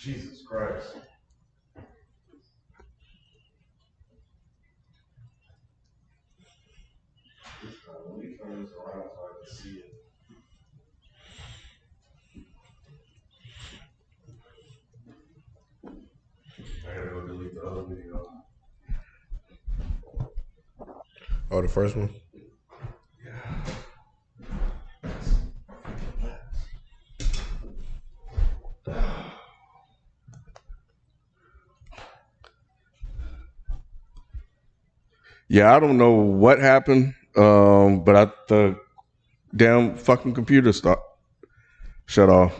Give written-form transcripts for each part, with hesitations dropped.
Jesus Christ. Let me turn this around so I can see it. I gotta go delete the other video. Oh, the first one? Yeah, I don't know what happened, but the damn fucking computer shut off.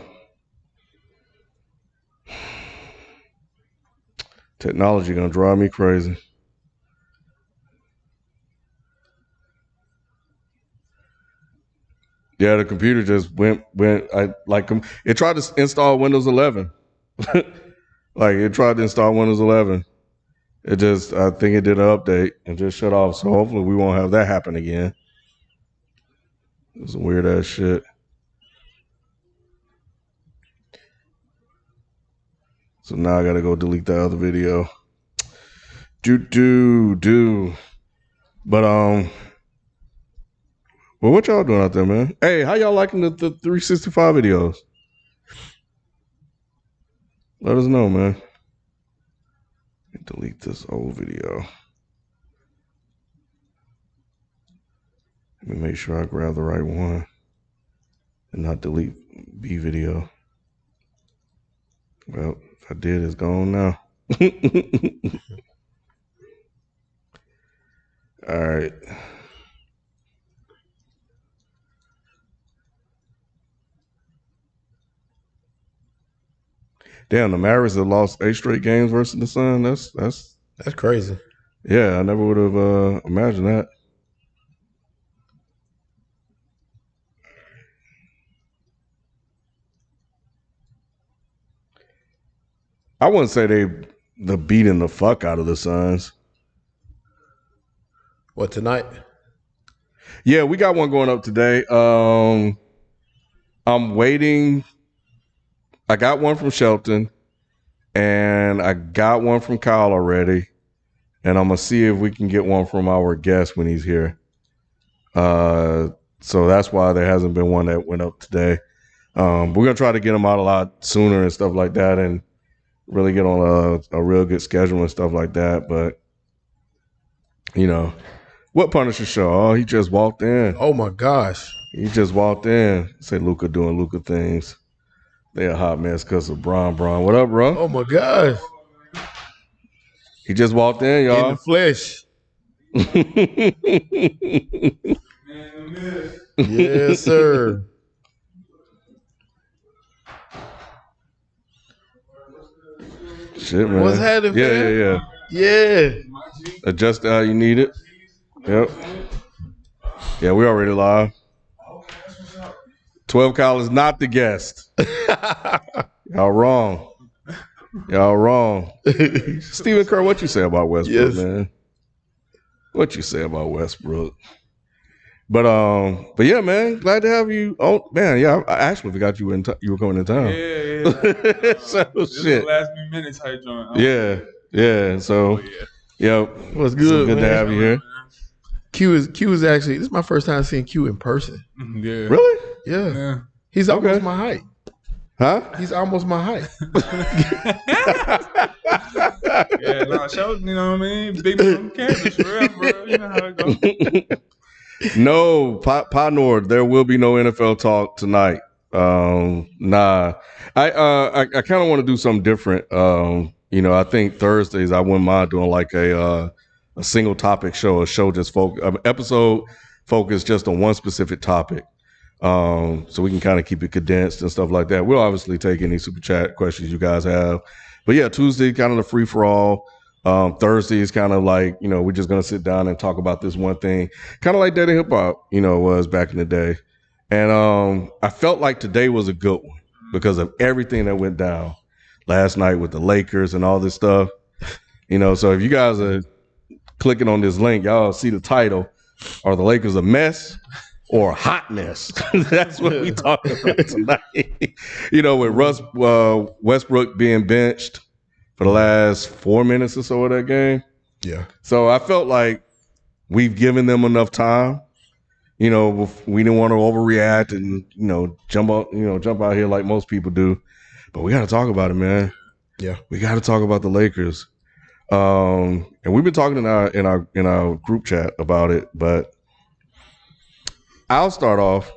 Technology gonna drive me crazy. Yeah, the computer just went. It tried to install Windows 11. Like it tried to install Windows 11. I think it did an update and just shut off. So hopefully we won't have that happen again. It's some weird ass shit. So now I gotta go delete that other video. But well, what y'all doing out there, man? Hey, how y'all liking the 365 videos? Let us know, man. Delete this old video. Let me make sure I grab the right one and not delete B video. Well, if I did, it's gone now. All right. Damn, the Mavericks have lost 8 straight games versus the Sun. That's crazy. Yeah, I never would have imagined that. I wouldn't say they're beating the fuck out of the Suns. What, tonight? Yeah, we got one going up today. I'm waiting. I got one from Shelton, and I got one from Kyle already, and I'm gonna see if we can get one from our guest when he's here. So that's why there hasn't been one that went up today. We're gonna try to get them out a lot sooner and stuff like that, and really get on a real good schedule and stuff like that. But you know, what Punisher show? Oh, he just walked in. Oh my gosh, he just walked in. Say Luka doing Luka things. They a hot mess because of Bron. What up, bro? Oh my gosh. He just walked in, y'all. In the flesh. Yes, sir. Shit, man. What's happening, man? Yeah. Adjust how you need it. Yep. Yeah, we already live. 12 Kyle is not the guest. Y'all wrong. Stephen Kerr, what you say about Westbrook, man? What you say about Westbrook? But yeah, man, glad to have you. Oh man, yeah, I actually forgot you were coming to town. Yeah. So this shit. Is the last few minutes type joint. Yeah. So, what's good? Good to have you here. Q is actually, this is my first time seeing Q in person. Yeah. Really? Yeah. He's almost my height. Huh? He's almost my height. Yeah, no, show, you know what I mean? Big on campus, for real, bro. You know how it goes. No, Pa Nord, there will be no NFL talk tonight. Nah. I kind of want to do something different. I think Thursdays I wouldn't mind doing like a single topic show, episode focused just on one specific topic. So we can kind of keep it condensed and stuff like that. We'll obviously take any super chat questions you guys have. But yeah, Tuesday kind of the free for all. Thursday is kind of like, we're just gonna sit down and talk about this one thing, kind of like Daddy Hip Hop, was back in the day. And I felt like today was a good one because of everything that went down last night with the Lakers and all this stuff. So if you guys are clicking on this link, y'all see the title, "Are the Lakers a mess or hotness. That's what we talking about tonight. With Westbrook being benched for the last 4 minutes or so of that game. Yeah. So I felt like we've given them enough time. We didn't want to overreact and jump out here like most people do. But we got to talk about it, man. Yeah. We got to talk about the Lakers. And we've been talking in our group chat about it, but I'll start off.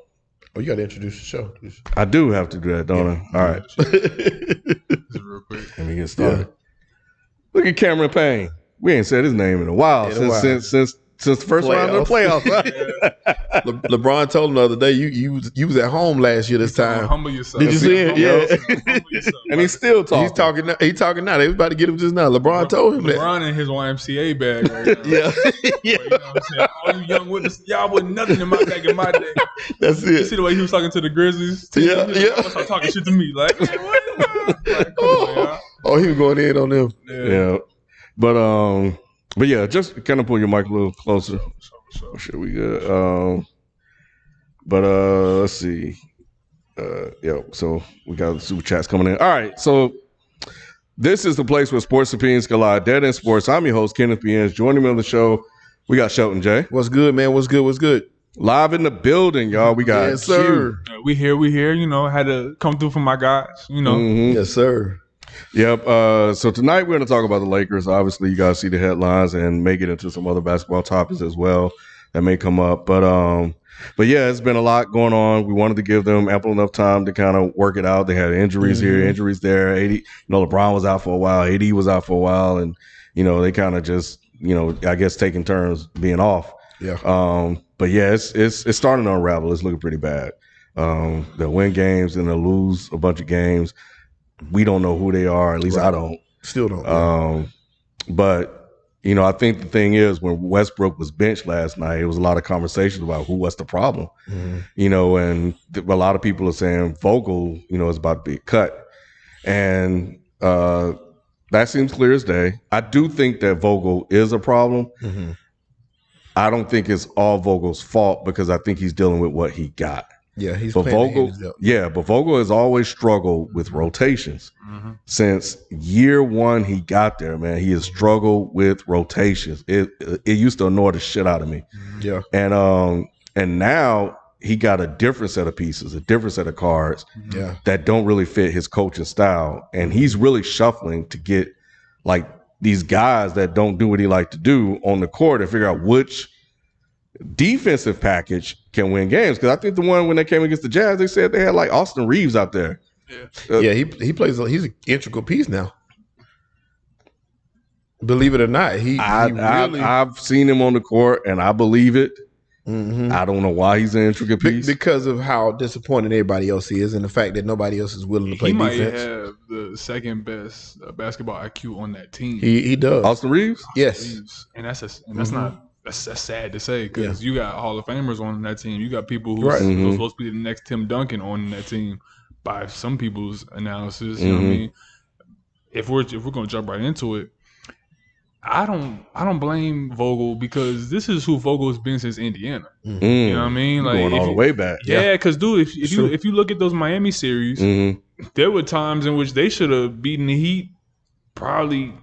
Oh, you got to introduce the show. I do have to do that, don't I? All right. Real quick. Let me get started. Yeah. Look at Cameron Payne. We ain't said his name in a while since the first round of the playoffs. LeBron told him the other day, you was at home last year this time. Humble yourself. Did you see it? Yeah. And he's still talking. He's talking now. They was about to get him just now. LeBron told him that. LeBron in his YMCA bag right now. Yeah. But, you know what I'm saying? All you young witnesses, y'all wasn't nothing in my bag in my day. That's it. You see the way he was talking to the Grizzlies? Yeah. Start talking shit to me. Like, man, what? Like, come on, y'all. Oh, he was going in on them. Yeah. But yeah, just kind of pull your mic a little closer. Sure, we good. Let's see. So we got the super chats coming in. All right, so this is the place where sports opinions collide. Dead End Sports. I'm your host, Kenneth Biens. Joining me on the show, we got Shelton J. What's good, man? What's good? Live in the building, y'all. We got yes, sir. We here. Had to come through for my guys. Mm-hmm. Yes, sr. Yep. So tonight we're going to talk about the Lakers. Obviously, you guys see the headlines and may get into some other basketball topics as well that may come up. But yeah, it's been a lot going on. We wanted to give them ample enough time to kind of work it out. They had injuries here, injuries there. LeBron was out for a while. AD was out for a while, and they kind of just I guess taking turns being off. Yeah. But yeah, it's starting to unravel. It's looking pretty bad. They'll win games and they'll lose a bunch of games. We don't know who they are. At least I don't. Still don't. But I think the thing is, when Westbrook was benched last night, it was a lot of conversations about what's the problem. Mm-hmm. And a lot of people are saying Vogel, is about to be cut, and that seems clear as day. I do think that Vogel is a problem. Mm-hmm. I don't think it's all Vogel's fault because I think he's dealing with what he got. Yeah, but Vogel has always struggled with rotations. Mm-hmm. Since year one he got there, man, he has struggled with rotations. It used to annoy the shit out of me. Yeah. And now he got a different set of pieces, a different set of cards that don't really fit his coaching style. And he's really shuffling to get like these guys that don't do what he like to do on the court and figure out which defensive package can win games. Because I think the one when they came against the Jazz, they said they had like Austin Reeves out there. Yeah, he plays. He's an integral piece now. Believe it or not, I've seen him on the court and I believe it. Mm-hmm. I don't know why he's an intricate piece because of how disappointed everybody else is and the fact that nobody else is willing to play defense. He might have the second best basketball IQ on that team. He does. Austin Reeves, yes, and that's not. That's sad to say because you got Hall of Famers on that team. You got people who's supposed to be the next Tim Duncan on that team by some people's analysis. You know what I mean? If we're gonna jump right into it, I don't blame Vogel because this is who Vogel has been since Indiana. Mm-hmm. You know what I mean? Like going all the way back. Yeah, because dude, if you look at those Miami series, there were times in which they should have beaten the Heat probably.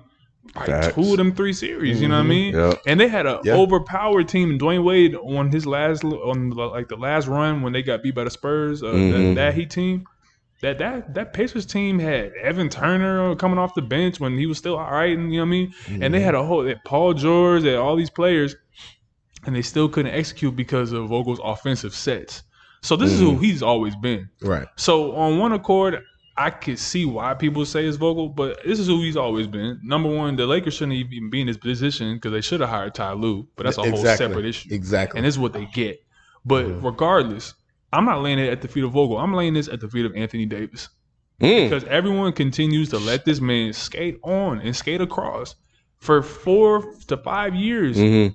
Like 2 of them 3 series, you know what I mean? Yep. And they had an overpowered team. And Dwayne Wade on the last run when they got beat by the Spurs, that Heat team, that Pacers team had Evan Turner coming off the bench when he was still all right, and you know what I mean? And they had Paul George, they had all these players, and they still couldn't execute because of Vogel's offensive sets. So this is who he's always been. Right. So on one accord, I could see why people say it's Vogel, but this is who he's always been. Number one, the Lakers shouldn't even be in this position because they should have hired Ty Lue, but that's a whole separate issue. Exactly. And this is what they get. But regardless, I'm not laying it at the feet of Vogel. I'm laying this at the feet of Anthony Davis. Because everyone continues to let this man skate on and skate across for 4 to 5 years. On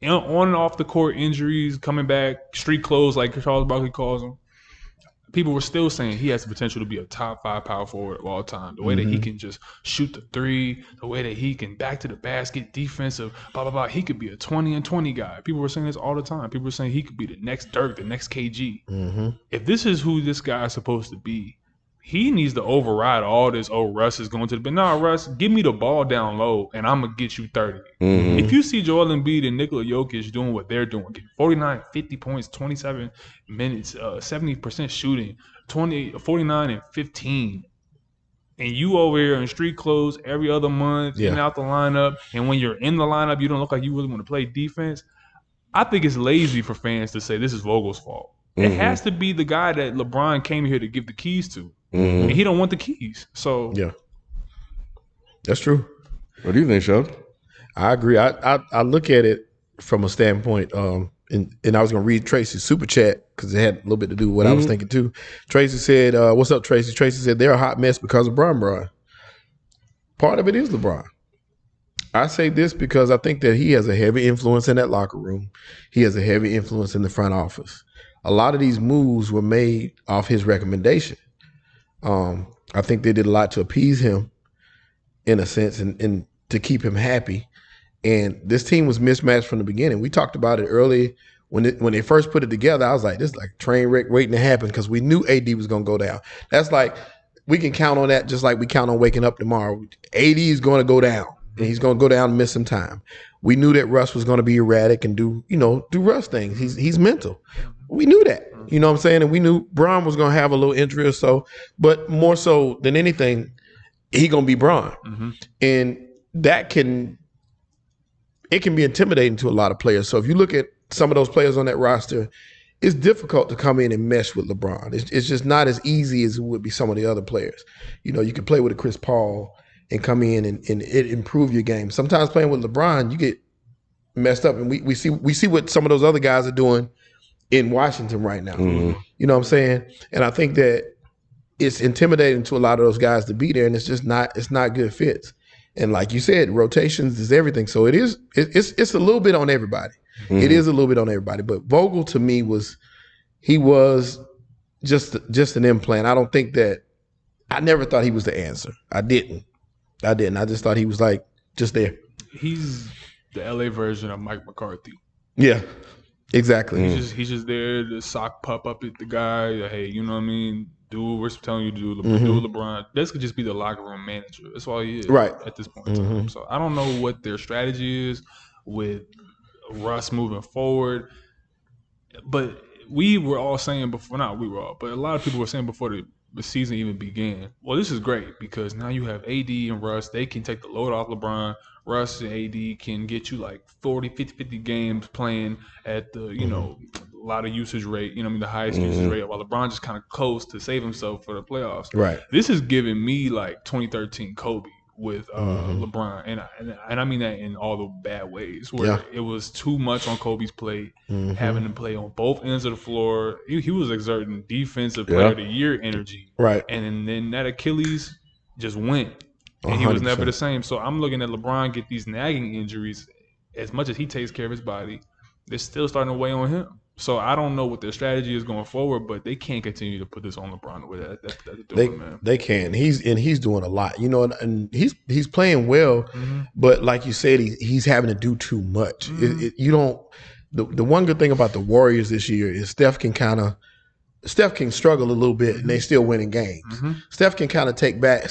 and off the court injuries, coming back, street clothes like Charles Barkley calls them. people were still saying he has the potential to be a top 5 power forward of all time. The way that he can just shoot the three, the way that he can back to the basket, defensive, blah, blah, blah. He could be a 20 and 20 guy. People were saying this all the time. People were saying he could be the next Dirk, the next KG. If this is who this guy is supposed to be, he needs to override all this, Russ is going to the bench. Nah, Russ, give me the ball down low, and I'm going to get you 30. If you see Joel Embiid and Nikola Jokic doing what they're doing, getting 49, 50 points, 27 minutes, 70% shooting, 49 and 15, and you over here in street clothes every other month, in and out the lineup, and when you're in the lineup, you don't look like you really want to play defense, I think it's lazy for fans to say this is Vogel's fault. It has to be the guy that LeBron came here to give the keys to. And he don't want the keys. So yeah, that's true. What do you think, Sheldon? I agree. I look at it from a standpoint, and I was going to read Tracy's super chat because it had a little bit to do with what I was thinking too. Tracy said, what's up, Tracy? Tracy said, they're a hot mess because of Bron. Part of it is LeBron. I say this because I think that he has a heavy influence in that locker room. He has a heavy influence in the front office. A lot of these moves were made off his recommendation. I think they did a lot to appease him in a sense and to keep him happy. And this team was mismatched from the beginning. We talked about it early when they first put it together. I was like, this is like a train wreck waiting to happen because we knew AD was going to go down. That's like, we can count on that just like we count on waking up tomorrow. AD is going to go down, and he's going to go down and miss some time. We knew that Russ was going to be erratic and do Russ things. He's mental. We knew that. You know what I'm saying? And we knew Bron was going to have a little injury or so, but more so than anything, he going to be Bron. And that can be intimidating to a lot of players. So if you look at some of those players on that roster, it's difficult to come in and mesh with LeBron. It's just not as easy as it would be some of the other players. You can play with a Chris Paul and come in and it improve your game. Sometimes playing with LeBron, you get messed up. And we see what some of those other guys are doing in Washington right now. You know what I'm saying? And I think that it's intimidating to a lot of those guys to be there, and it's not good fits. And like you said, rotations is everything. So it's a little bit on everybody. It is a little bit on everybody. But Vogel to me was just an implant. I don't think that I never thought he was the answer. I didn't. I just thought he was like just there. He's the LA version of Mike McCarthy. Yeah. Exactly. He's just there to sock pup up at the guy. Hey, you know what I mean? Do what we're telling you to do. Do LeBron. This could just be the locker room manager. That's all he is at this point in time. So I don't know what their strategy is with Russ moving forward. But we were all saying before, not we were all, but a lot of people were saying before the season even began, well, this is great because now you have AD and Russ. They can take the load off LeBron. Russ and AD can get you like 40, 50 games playing at the, a lot of usage rate, the highest usage rate, while LeBron just kind of close to save himself for the playoffs. Right. This is giving me like 2013 Kobe with LeBron. And I mean that in all the bad ways where it was too much on Kobe's plate, having to play on both ends of the floor. He was exerting defensive player of the year energy. Right. And then that Achilles just went. And 100%. He was never the same. So I'm looking at LeBron get these nagging injuries. As much as he takes care of his body, they're still starting to weigh on him. So I don't know what their strategy is going forward, but they can't continue to put this on LeBron the way that they're doing, man. They can. He's doing a lot, and he's playing well, but like you said, he's having to do too much. The one good thing about the Warriors this year is Steph can struggle a little bit and they still winning games. Steph can kind of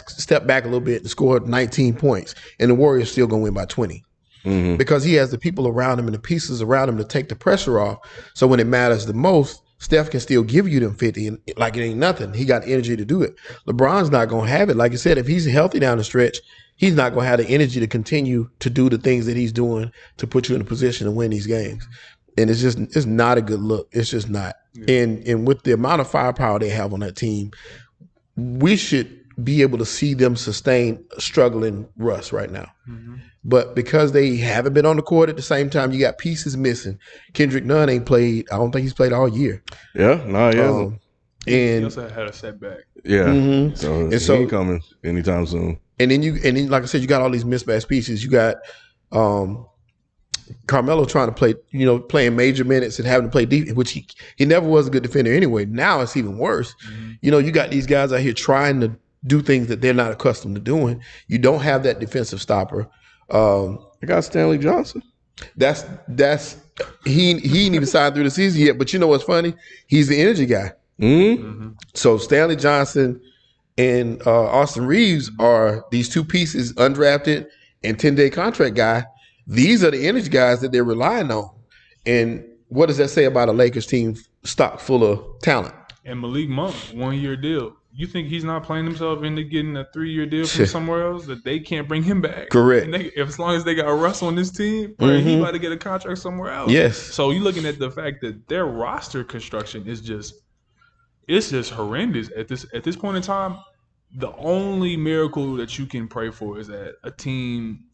step back a little bit and score 19 points, and the Warriors still gonna win by 20. Because he has the people around him and the pieces around him to take the pressure off. So when it matters the most, Steph can still give you them 50 and like it ain't nothing. He got energy to do it. LeBron's not going to have it. Like I said, if he's healthy down the stretch, he's not going to have the energy to continue to do the things that he's doing to put you in a position to win these games. And it's not a good look. It's just not. Yeah. And with the amount of firepower they have on that team, we should be able to see them sustain struggling Russ right now. But because they haven't been on the court at the same time, you got pieces missing. Kendrick Nunn ain't played. I don't think he's played all year. Yeah, no, he hasn't. And he also had a setback. Yeah. So he ain't coming anytime soon. And then like I said, you got all these mismatched pieces. You got Carmelo trying to play, playing major minutes and having to play defense, which he never was a good defender anyway. Now it's even worse. You got these guys out here trying to do things that they're not accustomed to doing. You don't have that defensive stopper. I got Stanley Johnson. That's he ain't even signed through the season yet. But you know what's funny? He's the energy guy. So Stanley Johnson and Austin Reeves are these two pieces, undrafted and 10-day contract guy. These are the energy guys that they're relying on. And what does that say about a Lakers team stock full of talent? And Malik Monk, 1-year deal. You think he's not playing himself into getting a 3-year deal from somewhere else that they can't bring him back? Correct. And as long as they got Russ on this team, he about to get a contract somewhere else. Yes. So you're looking at the fact that their roster construction is just horrendous at this point in time. The only miracle that you can pray for is that a team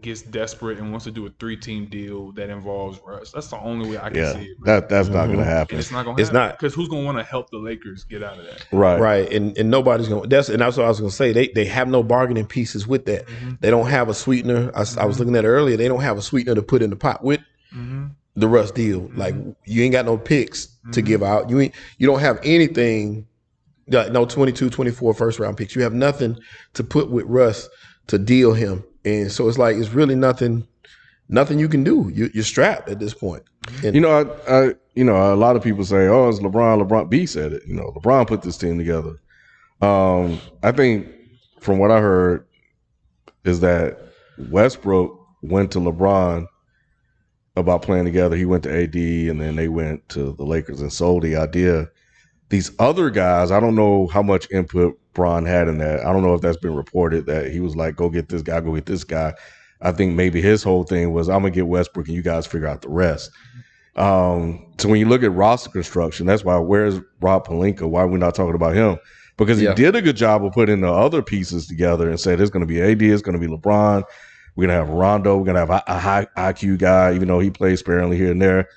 gets desperate and wants to do a 3-team deal that involves Russ. That's the only way I can see it. Bro. That's not going to happen. And it's not going to happen. It's not. Because who's going to want to help the Lakers get out of that? Right. And nobody's going to. That's what I was going to say. They have no bargaining pieces with that. They don't have a sweetener. I was looking at it earlier. They don't have a sweetener to put in the pot with the Russ deal. Like, you ain't got no picks to give out. You don't have anything, like no 22, 24 first round picks. You have nothing to put with Russ to deal him. And so it's like it's really nothing you can do. You're strapped at this point. And, I a lot of people say, "Oh, it's LeBron." LeBron B said it. LeBron put this team together. I think from what I heard is that Westbrook went to LeBron about playing together. He went to AD, and then they went to the Lakers and sold the idea. These other guys, I don't know how much input Bron had in that. I don't know if that's been reported that he was like, go get this guy, go get this guy. I think maybe his whole thing was, I'm going to get Westbrook and you guys figure out the rest. So when you look at roster construction, that's why, where's Rob Pelinka? Why are we not talking about him? Because he did a good job of putting the other pieces together and said, it's going to be AD, it's going to be LeBron. We're going to have Rondo. We're going to have a high IQ guy, even though he plays sparingly here and there.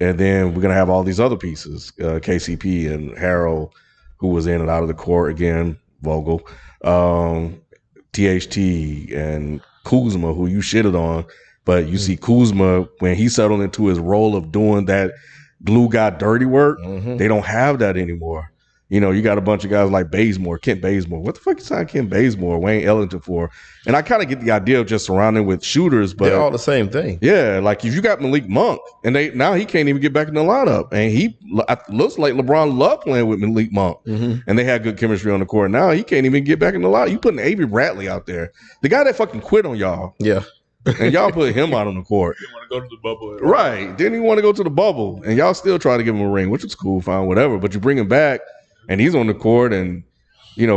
And then we're going to have all these other pieces, KCP and Harrell, who was in and out of the court again, Vogel, THT and Kuzma, who you shitted on. But you see Kuzma, when he settled into his role of doing that glue guy dirty work, they don't have that anymore. You got a bunch of guys like Kent Bazemore. What the fuck you signed Kent Bazemore, Wayne Ellington for? And I kind of get the idea of just surrounding with shooters, but they're all the same thing. Yeah, like if you got Malik Monk, and now he can't even get back in the lineup, and he looks like LeBron loved playing with Malik Monk, and they had good chemistry on the court. Now he can't even get back in the lineup. You putting Avery Bradley out there, the guy that fucking quit on y'all. Yeah. And y'all put him out on the court. Didn't want to go to the bubble. Right. Didn't even want to go to the bubble. And y'all still try to give him a ring, which is cool, fine, whatever. But you bring him back and he's on the court and,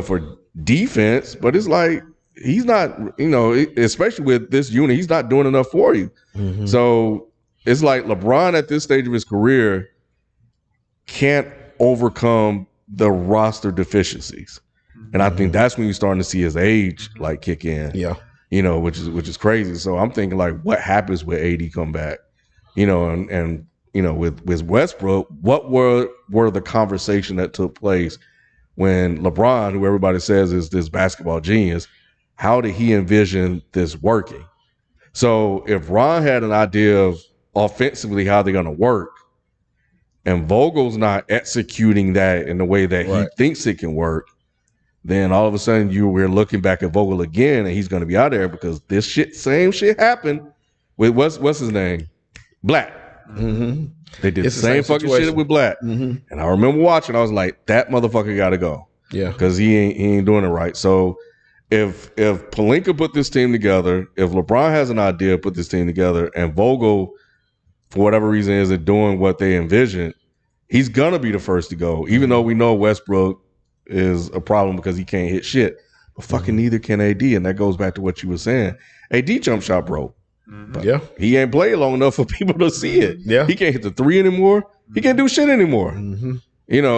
for defense. But it's like he's not, especially with this unit, he's not doing enough for you. So it's like LeBron at this stage of his career can't overcome the roster deficiencies. And I think that's when you're starting to see his age kick in. Yeah. Which is crazy. So I'm thinking what happens with AD come back, and with Westbrook, what were the conversation that took place when LeBron, who everybody says is this basketball genius, how did he envision this working? So if Ron had an idea of offensively how they're going to work, and Vogel's not executing that in the way that he thinks it can work, then all of a sudden we're looking back at Vogel again, and he's going to be out there because this same shit happened with what's his name, Black. They did the same fucking shit with Black, and I remember watching. I was like, that motherfucker got to go, because he ain't doing it right. So if Pelinka put this team together, if LeBron has an idea, put this team together, and Vogel, for whatever reason, isn't doing what they envisioned, he's gonna be the first to go. Even though we know Westbrook is a problem because he can't hit shit, but fucking neither can AD, and that goes back to what you were saying. AD jump shot broke. But he ain't played long enough for people to see it. He can't hit the three anymore. He can't do shit anymore.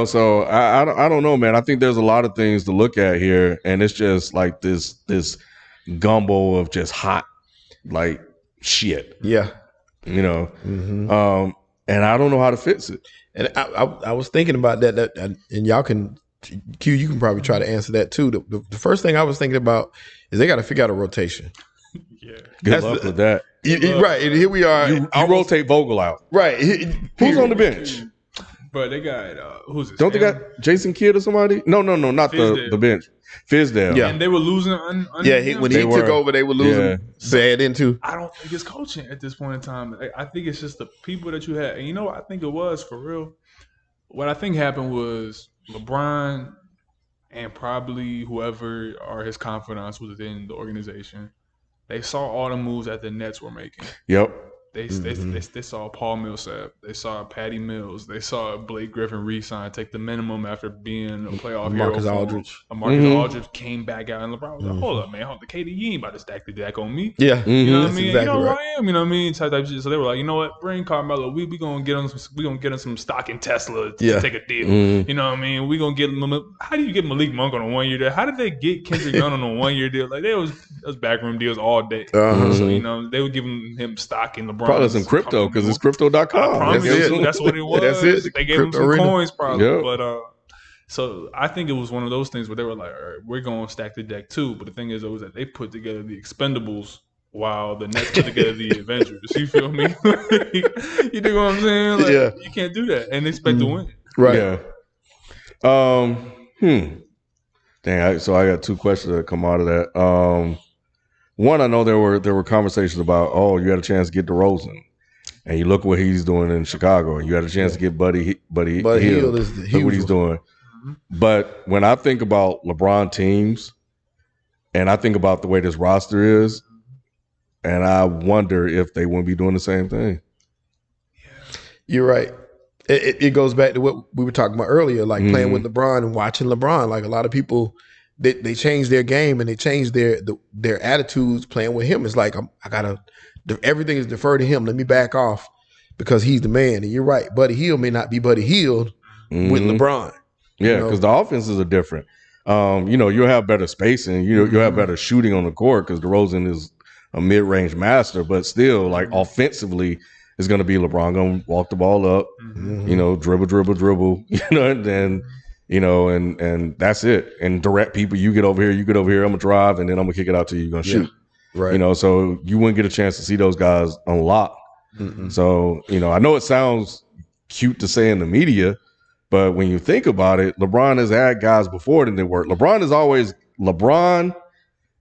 So I don't know, man. I think there's a lot of things to look at here, and it's just like this gumbo of just hot shit. And I don't know how to fix it. And I was thinking about that, and y'all can. Q, you can probably try to answer that too. The first thing I was thinking about is they got to figure out a rotation. Yeah. Good luck with that. Right, and here we are. You rotate Vogel out. Right. Who's on the bench? But they got who's this? Don't they got Jason Kidd or somebody? No, not the bench. Fizdale. Yeah. And they were losing. When They he took over, they were losing bad into. I don't think it's coaching at this point in time. I think it's just the people that you had. And you know what I think it was for real? What I think happened was LeBron and probably whoever are his confidants within the organization, they saw all the moves that the Nets were making. Yep. They saw Paul Millsap. They saw Patty Mills. They saw Blake Griffin re-sign, take the minimum after being a playoff hero. Marcus Aldridge. Marcus Aldridge came back out, and LeBron was like, hold up, man. The KD, you ain't about to stack the deck on me. Yeah. You know what I mean? Exactly You know who right. I am. You know what I mean? Type shit. So they were like, you know what? Bring Carmelo. We gonna get him some stock in Tesla to take a deal. You know what I mean? We gonna get him. How do you get Malik Monk on a 1 year deal? How did they get Kendrick Nunn on a 1 year deal? Like those backroom deals all day. So you know they were giving him stock in LeBron. Probably some crypto because it's crypto.com. That's what it was. That's it. They gave him some Crypto coins probably. Yep. But so I think it was one of those things where they were like, all right, we're going to stack the deck too. But the thing is, though, is that they put together the Expendables while the Nets put together the Avengers. You feel me? You dig what I'm saying? Like, you can't do that and expect to win. Right. Yeah. Dang. So I got two questions that come out of that. One, I know there were conversations about, you had a chance to get DeRozan. And you look what he's doing in Chicago. You had a chance to get Buddy Hield. Look what he's doing. But when I think about LeBron teams, and I think about the way this roster is, and I wonder if they wouldn't be doing the same thing. You're right. It goes back to what we were talking about earlier, like playing with LeBron and watching LeBron. Like a lot of people, they change their game and they change their attitudes playing with him. It's like everything is deferred to him. Let me back off because he's the man. And you're right. Buddy Hield may not be Buddy Hield with LeBron. Yeah, because the offenses are different. You'll have better spacing. You'll have better shooting on the court because DeRozan is a mid-range master. But still, like offensively, it's going to be LeBron going to walk the ball up, dribble, and then, and that's it. And direct people, you get over here, I'm going to drive, and then I'm going to kick it out to you, you're going to shoot. Right. So you wouldn't get a chance to see those guys on lock. So, I know it sounds cute to say in the media, but when you think about it, LeBron has had guys before it and didn't work. LeBron,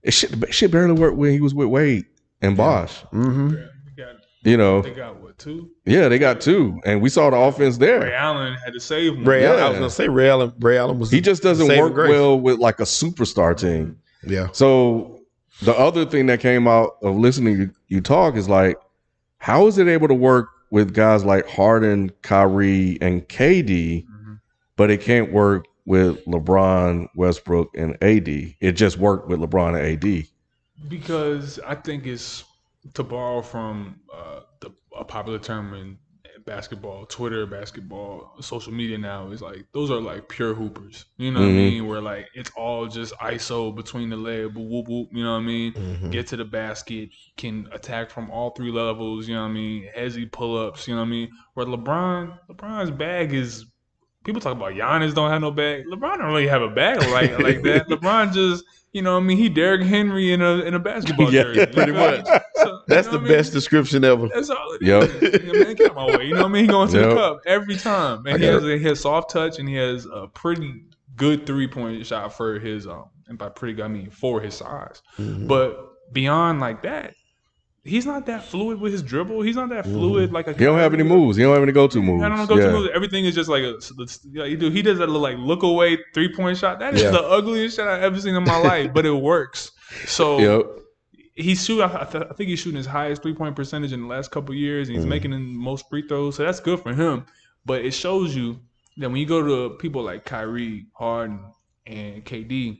it shit barely worked when he was with Wade and Bosh. They got what, 2? Yeah, they got 2. And we saw the offense there. Ray Allen had to save him. I was going to say Ray Allen was. He just doesn't work well with like a superstar team. Yeah. So the other thing that came out of listening to you talk is like, how is it able to work with guys like Harden, Kyrie, and KD, but it can't work with LeBron, Westbrook, and AD? It just worked with LeBron and AD. Because I think it's, to borrow from a popular term in basketball, Twitter, basketball, social media now, is like those are like pure hoopers. You know what I mean? Where like it's all just ISO between the leg, whoop whoop. You know what I mean? Get to the basket, can attack from all 3 levels. You know what I mean? Hezzy pull-ups. You know what I mean? Where LeBron's bag is. People talk about Giannis don't have no bag. LeBron don't really have a bag like that. LeBron just. You know what I mean? He Derrick Henry in a basketball jersey. Pretty much. So, that's the best description ever. That's all it is. Man, get my way. You know what I mean? He going to the cup every time. And he has soft touch and he has a pretty good 3-point shot for his and by pretty I mean for his size. But beyond like that, he's not that fluid with his dribble. He's not that fluid like a. He don't have any moves. He don't have any go-to moves. I don't know go-to moves. Everything is just like he does that like look away 3-point shot. That is the ugliest shot I've ever seen in my life, but it works. So he's shooting. I think he's shooting his highest 3-point percentage in the last couple of years, and he's making the most free throws. So that's good for him. But it shows you that when you go to people like Kyrie, Harden, and KD,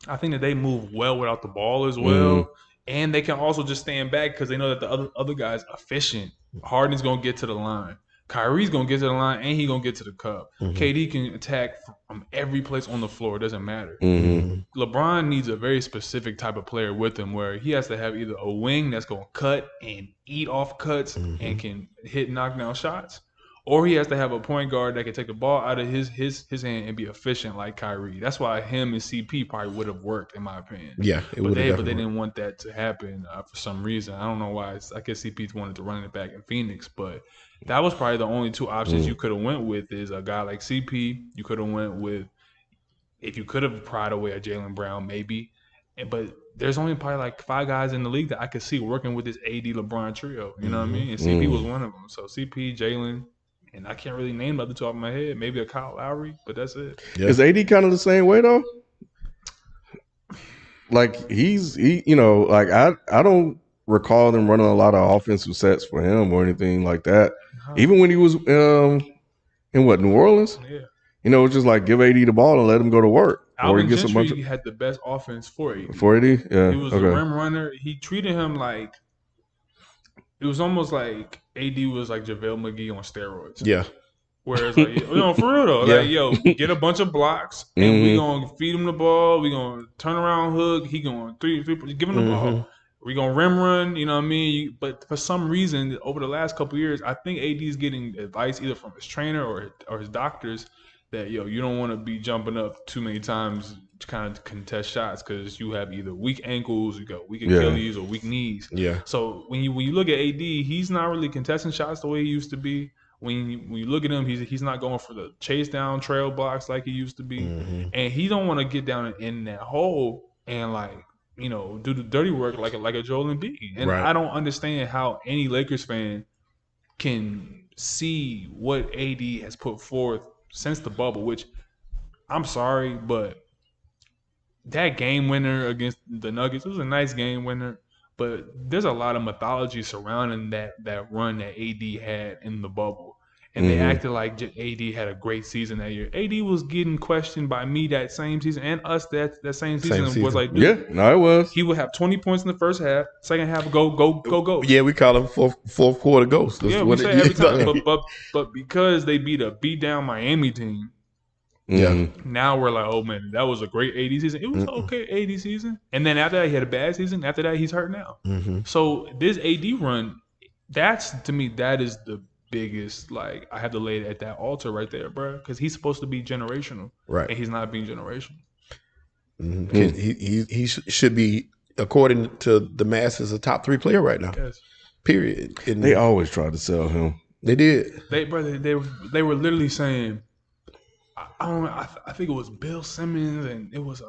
I think that they move well without the ball as well. And they can also just stand back because they know that the other guy's efficient. Harden's going to get to the line. Kyrie's going to get to the line, and he's going to get to the cup. KD can attack from every place on the floor. It doesn't matter. LeBron needs a very specific type of player with him where he has to have either a wing that's going to cut and eat off cuts and can hit knockdown shots, or he has to have a point guard that can take the ball out of his hand and be efficient like Kyrie. That's why him and CP probably would have worked, in my opinion. Yeah, but they didn't want that to happen for some reason. I don't know why. I guess CP wanted to run it back in Phoenix, but that was probably the only two options you could have went with is a guy like CP. You could have went with, if you could have pried away a Jaylen Brown, maybe. But there's only probably like 5 guys in the league that I could see working with this AD LeBron trio. You know what I mean? And CP was one of them. So CP, Jaylen, and I can't really name the other two off my head. Maybe a Kyle Lowry, but that's it. Yeah. Is AD kind of the same way though? Like he like I don't recall them running a lot of offensive sets for him or anything like that. Even when he was in New Orleans? Yeah. You know, it's just like give AD the ball and let him go to work. Alvin Gentry had the best offense for AD. For AD? Yeah. He was a rim runner. He treated him like it was almost like AD was like JaVale McGee on steroids. Yeah. Whereas, like, for real though, like, yo, get a bunch of blocks and we gonna feed him the ball. We gonna turn around hook. He gonna three give him the ball. We gonna rim run. You know what I mean? But for some reason, over the last couple of years, I think AD is getting advice either from his trainer or his doctors that you don't want to be jumping up too many times to kind of contest shots because you have either weak ankles, you got weak Achilles, or weak knees. Yeah. So when you look at AD, he's not really contesting shots the way he used to be. When you look at him, he's not going for the chase down trail blocks like he used to be, and he don't want to get down in that hole and do the dirty work like a Joel Embiid. And I don't understand how any Lakers fan can see what AD has put forth since the bubble. Which I'm sorry, but that game winner against the Nuggets, it was a nice game winner. But there's a lot of mythology surrounding that run that AD had in the bubble. And they acted like AD had a great season that year. AD was getting questioned by me that same season and us that same season. Was like, dude, it was. He would have 20 points in the first half. Second half, go. Yeah, we call him fourth quarter ghost. That's we say every time. But because they beat a beat down Miami team, now we're like, oh man, that was a great AD season. It was okay AD season. And then after that, he had a bad season. After that, he's hurt now. So this AD run, to me, that is the biggest, like, I have to lay it at that altar right there, bro, because he's supposed to be generational, right? And he's not being generational. He should be, according to the masses, a top 3 player right now. Yes. Period. And they always tried to sell him. They did. They were literally saying, I think it was Bill Simmons and it was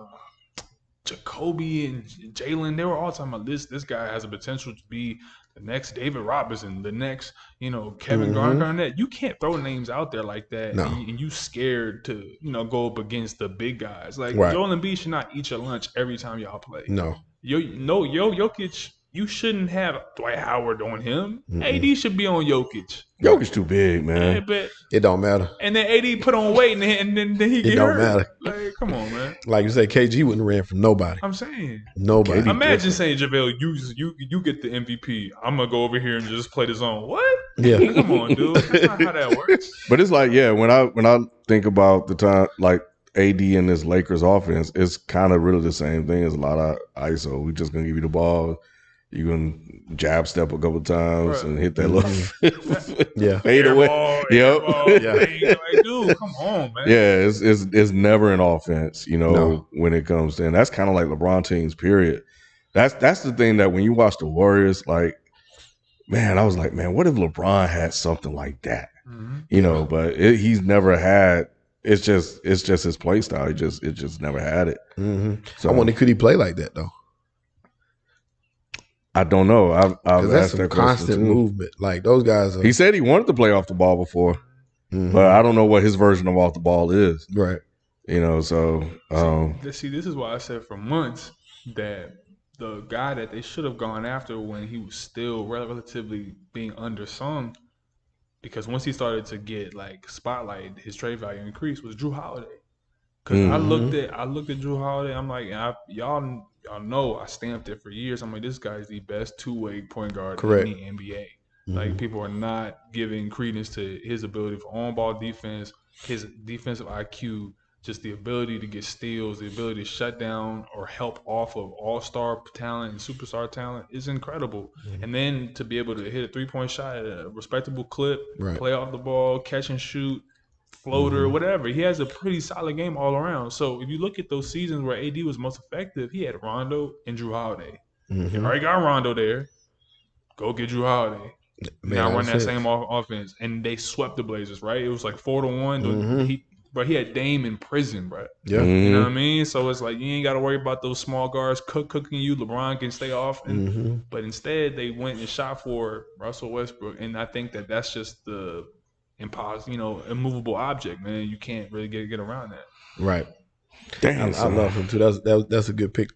Jacoby and Jaylen. They were all talking about this guy has a potential to be the next David Robinson, the next, Kevin Garnett. You can't throw names out there like that, and you scared to, go up against the big guys. Like, Joel Embiid should not eat your lunch every time y'all play. No. Jokic, you shouldn't have Dwight Howard on him. AD should be on Jokic. Jokic too big, man. Yeah, but it don't matter. And then AD put on weight, and then he get hurt. It don't matter. Like, come on, man. Like you said, KG wouldn't ran from nobody. I'm saying nobody. KD imagine saying, JaVale, you get the MVP. I'm gonna go over here and just play the zone. What? Yeah. Come on, dude. That's not how that works. But it's like, when I think about the time, like AD and this Lakers offense, it's kind of really the same thing as a lot of ISO. We just gonna give you the ball. You can jab step a couple times and hit that little fade away. Like, dude, come on, man. Yeah, it's never an offense, when it comes to, and that's kind of like LeBron teams, period. That's the thing that when you watch the Warriors, like, man, I was like, man, what if LeBron had something like that? But he's never had. It's just his play style. It just never had it. So I wonder, could he play like that though? I don't know. I've that's asked some that constant movement. Like those guys. He said he wanted to play off the ball before, but I don't know what his version of off the ball is. Right. So this is why I said for months that the guy that they should have gone after when he was still relatively being undersung, because once he started to get like spotlight, his trade value increased, was Drew Holiday. Because I looked at Drew Holiday. I'm like, y'all know I stamped it for years. I'm like, this guy is the best two-way point guard in the NBA. Like, people are not giving credence to his ability for on-ball defense, his defensive IQ, just the ability to get steals, the ability to shut down or help off of all-star talent and superstar talent is incredible. And then to be able to hit a three-point shot at a respectable clip, play off the ball, catch and shoot, floater, whatever. He has a pretty solid game all around. So if you look at those seasons where AD was most effective, he had Rondo and Drew Holiday. You already got Rondo there. Go get Drew Holiday. Now run that same offense. And they swept the Blazers, right? It was like 4-1. But he had Dame in prison, bro. Yeah. You know what I mean? So it's like you ain't got to worry about those small guards cooking you. LeBron can stay off. But instead, they went and shot for Russell Westbrook. And I think that that's just the immovable object, man. You can't really get around that. Right. Damn, I love him, too. That's a good pick.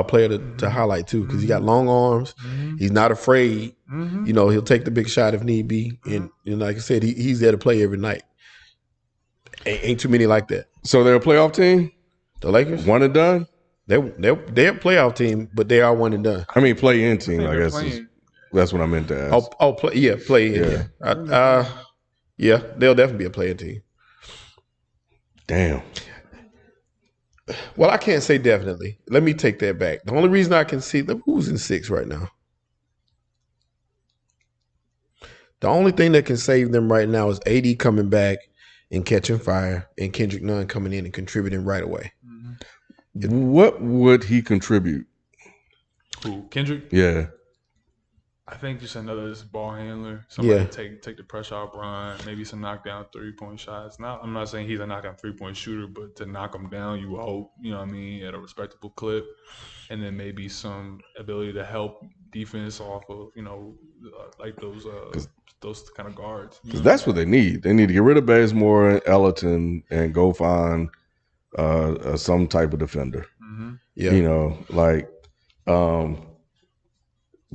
Player to highlight too, because he got long arms. He's not afraid. You know, he'll take the big shot if need be. And like I said, he's there to play every night. Ain't too many like that. So they're a playoff team? The Lakers? One and done? They're a playoff team, but they are one and done. I mean, play-in team, I guess. That's what I meant to ask. Play-in. Yeah, they'll definitely be a play-in team. Damn. Well, I can't say definitely. Let me take that back. The only reason I can see them, who's in 6 right now? The only thing that can save them right now is AD coming back and catching fire, and Kendrick Nunn coming in and contributing right away. What would he contribute? Who? Kendrick? Yeah. I think just another ball handler. Somebody take the pressure off Bron. Maybe some knockdown 3-point shots. I'm not saying he's a knockdown 3-point shooter, but to knock him down, you hope, you know what I mean, at a respectable clip. And then maybe some ability to help defense off of, like those kind of guards. Because that's what they need. They need to get rid of Bazemore and Ellerton and go find some type of defender. Yeah. You know, like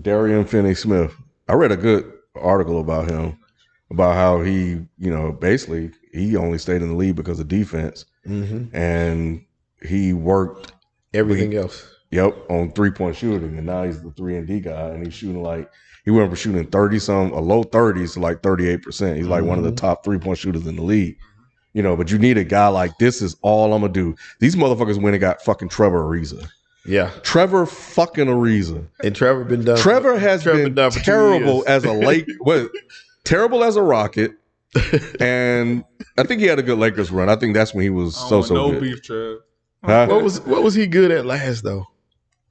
Darian Finney-Smith. I read a good article about him, about how he, basically he only stayed in the league because of defense, and he worked everything else. Yep, on 3-point shooting, and now he's the 3-and-D guy, and he's shooting he went from shooting 30-some, a low 30s to like 38%. He's like one of the top 3-point shooters in the league. But you need a guy like, this is all I'm gonna do. These motherfuckers went and got fucking Trevor Ariza. Yeah, Trevor fucking Ariza. And Trevor been done. Trevor has been terrible as a terrible as a Rocket, and I think he had a good Lakers run. I think that's when he was so good. Beef, Trev. Huh? What was he good at last though?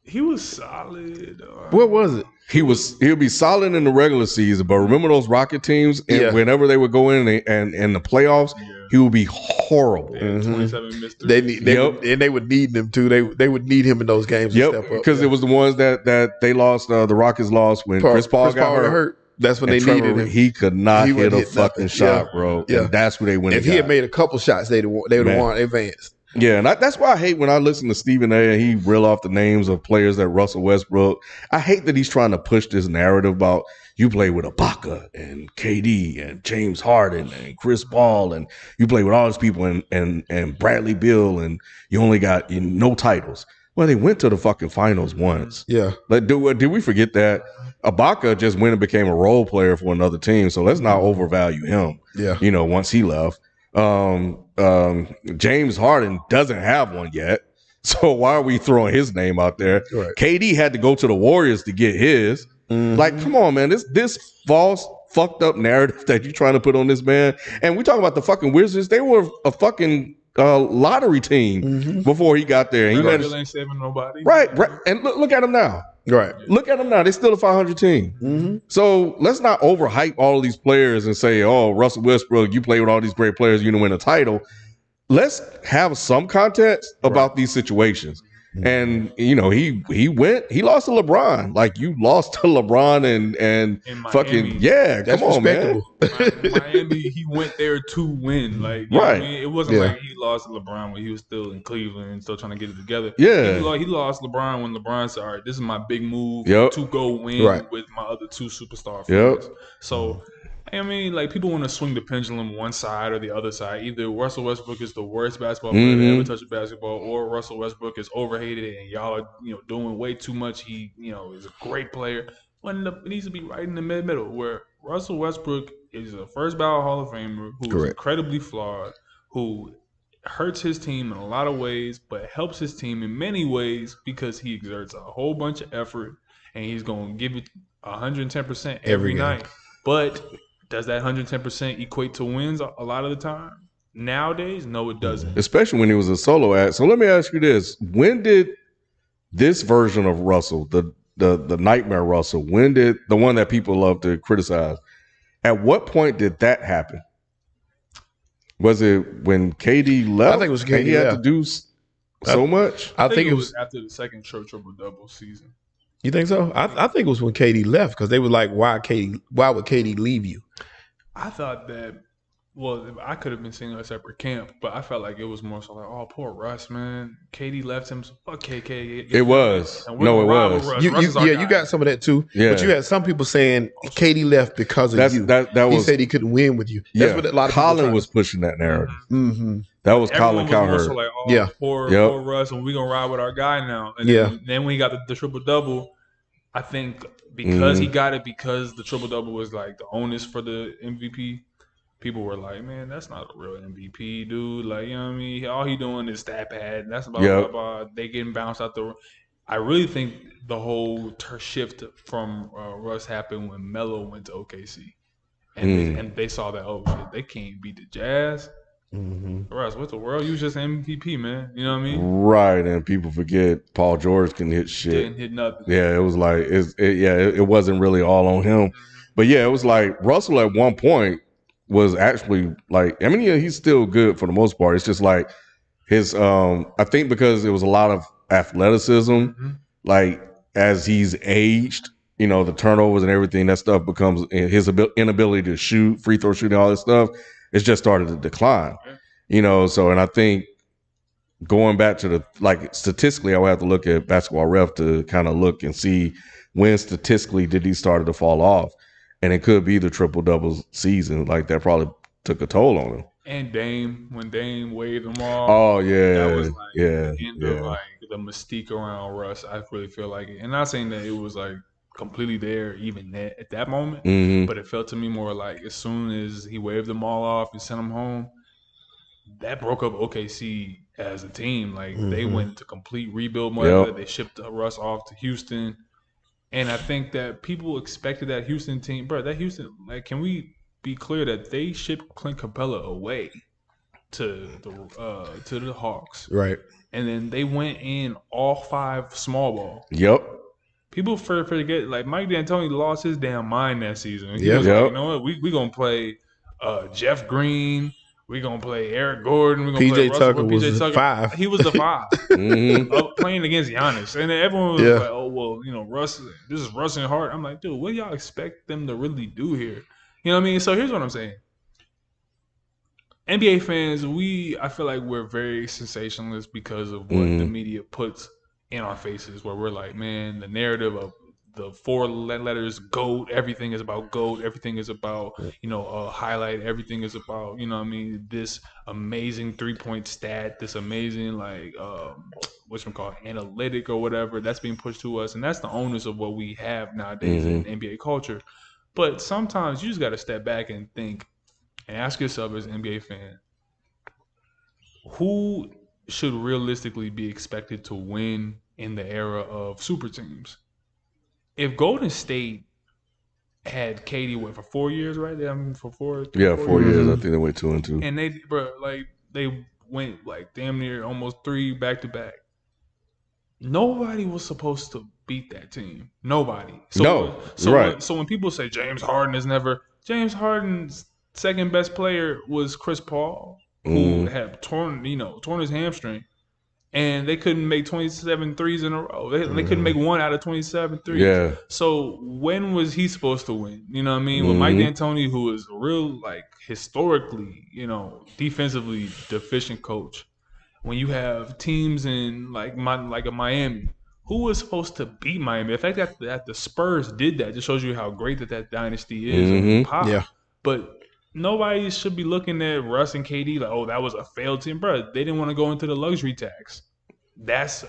He was solid. What was it? He'll be solid in the regular season, but remember those Rocket teams? And whenever they would go in and in the playoffs, he would be horrible. 27 missed. They would need them too. They would need him in those games. Yep, because it was the ones that they lost. The Rockets lost when Chris Paul got hurt. That's when they needed him. He could not hit a fucking shot, bro. Yeah, and that's where they win. If he had made a couple shots, they would have won advanced. Yeah, and that's why I hate when I listen to Stephen A. and he reel off the names of players that Russell Westbrook. I hate that he's trying to push this narrative about you play with Ibaka and KD and James Harden and Chris Paul, and you play with all these people and Bradley Beal, and you only got no titles. Well, they went to the fucking finals once. Yeah. Like, did we forget that? Ibaka just went and became a role player for another team, so let's not overvalue him. Yeah. Once he left. James Harden doesn't have one yet, so why are we throwing his name out there? Right. KD had to go to the Warriors to get his. Like, come on, man, this false fucked up narrative that you're trying to put on this man. And we talk about the fucking Wizards. They were a fucking lottery team before he got there. And he ain't saving nobody. Right. And look at him now. Right. Look at them now. They're still a 500 team. So let's not overhype all of these players and say, oh, Russell Westbrook, you play with all these great players, you're going to win a title. Let's have some context about these situations. And, he lost to LeBron. Like, you lost to LeBron and fucking, that's come on, man. Miami, he went there to win. Like, right. It wasn't like he lost to LeBron when he was still in Cleveland and still trying to get it together. Yeah. He lost LeBron when LeBron said, all right, this is my big move to go win with my other two superstar friends. So, people want to swing the pendulum one side or the other side. Either Russell Westbrook is the worst basketball player to ever touch a basketball, or Russell Westbrook is overhated and y'all are doing way too much. He is a great player. When it needs to be right in the middle, where Russell Westbrook is a first ballot Hall of Famer who is incredibly flawed, who hurts his team in a lot of ways, but helps his team in many ways because he exerts a whole bunch of effort and he's going to give it 110% every game. night. But does that 110% equate to wins a lot of the time? Nowadays, no, it doesn't. Especially when he was a solo act. So let me ask you this: when did this version of Russell, the nightmare Russell, when did the one that people love to criticize? At what point did that happen? Was it when KD left? I think it was and KD he had left. to do so much. I think it was after the second triple-double season. You think so? I think it was when KD left because they were like, why would KD leave you? I thought that, well, I could have been seeing a separate camp, but I felt like it was more so like, oh, poor Russ, man. KD left him, so fuck KK. It was. No, it was. Russ. You Russ got some of that too. Yeah. But you had some people saying KD left because of you. That He was, said he couldn't win with you. That's what a lot of Colin people was pushing that narrative. Mm-hmm. That was Everyone Colin was Cowherd. more so like, oh, Yeah. poor Russ, and we're going to ride with our guy now. And then when he got the triple-double, I think because he got it, because the triple-double was like the onus for the MVP, people were like, man, that's not a real MVP, dude. Like, you know what I mean? All he doing is stat pad. That's blah, blah, blah. They getting bounced out the – I really think the whole shift from Russ happened when Melo went to OKC. And they saw that, oh, shit, they can't beat the Jazz. Mm-hmm. Russ, what the world? You was just MVP, man. You know what I mean? Right, and people forget Paul George can hit shit. Didn't hit nothing. Yeah, it was like it wasn't really all on him. But yeah, it was like Russell at one point was actually like, I mean, yeah, he's still good for the most part. It's just like his I think because it was a lot of athleticism, like as he's aged, you know, the turnovers and everything, that stuff becomes his inability to shoot, free throw shooting, all that stuff. It's just started to decline, you know. So, and I think going back to the, like, statistically, I would have to look at Basketball Ref to kind of look and see when statistically did he started to fall off, and it could be the triple doubles season. Like, that probably took a toll on him. And Dame, when Dame waved them off. Oh yeah, that was like the end of like the mystique around Russ. I really feel like it, and not saying that it was like completely there even at that moment, but it felt to me more like as soon as he waved them all off and sent them home, that broke up OKC as a team. Like they went to complete rebuild mode. They shipped Russ off to Houston, and I think that people expected that Houston team, bro. That Houston, like, can we be clear that they shipped Clint Capella away to the Hawks, right? And then they went in all 5 small ball. Yep. People forget, like, Mike D'Antoni lost his damn mind that season. He was like, you know what, we gonna play Jeff Green, we gonna play Eric Gordon, we gonna play Russell. Tucker was 5. He was the 5 playing against Giannis, and then everyone was like, oh well, you know, Russ, this is Russ and Hart. I'm like, dude, what do y'all expect them to really do here? You know what I mean? So here's what I'm saying. NBA fans, I feel like we're very sensationalist because of what the media puts in our faces, where we're like, man, the narrative of the 4 letters GOAT, everything is about GOAT, everything is about, you know, highlight, everything is about, you know what I mean, this amazing 3-point stat, this amazing, like, analytic or whatever that's being pushed to us, and that's the onus of what we have nowadays in NBA culture. But sometimes you just got to step back and think and ask yourself as an NBA fan, who should realistically be expected to win in the era of super teams? If Golden State had KD for 4 years, right? I mean, for 4 years. I think they went 2 and 2. And they went like damn near almost 3 back to back. Nobody was supposed to beat that team. Nobody. So when people say James Harden's second best player was Chris Paul, who had torn his hamstring, and they couldn't make 27 threes in a row. They couldn't make 1 out of 27 threes. Yeah. So when was he supposed to win? You know what I mean? With Mike D'Antoni, who is a real, like, historically, you know, defensively deficient coach, when you have teams in like a Miami, who was supposed to beat Miami? The fact that the Spurs did that just shows you how great that dynasty is. Yeah. But nobody should be looking at Russ and KD like, oh, that was a failed team, bro. They didn't want to go into the luxury tax. That's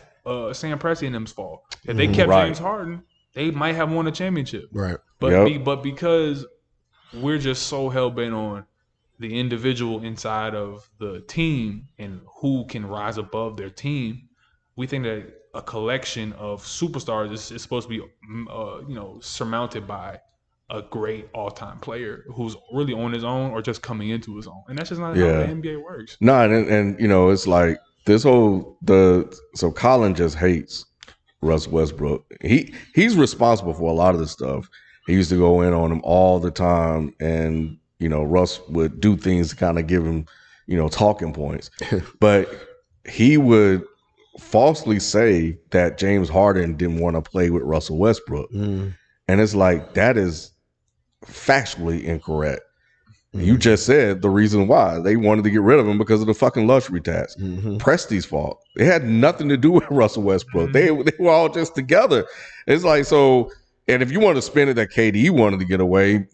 Sam Presti and them's fault. If they kept James Harden, they might have won a championship. Right. But because we're just so hell bent on the individual inside of the team and who can rise above their team, we think that a collection of superstars is supposed to be, surmounted by a great all-time player who's really on his own or just coming into his own, and that's just not how the NBA works. No, and it's like this whole so Colin just hates Russ Westbrook. He's responsible for a lot of this stuff. He used to go in on him all the time, and Russ would do things to kind of give him talking points, but he would falsely say that James Harden didn't want to play with Russell Westbrook, and it's like that is factually incorrect. You just said the reason why they wanted to get rid of him because of the fucking luxury tax. Presti's fault. It had nothing to do with Russell Westbrook. They were all just together. It's like, so, and if you want to spin it that KD wanted to get away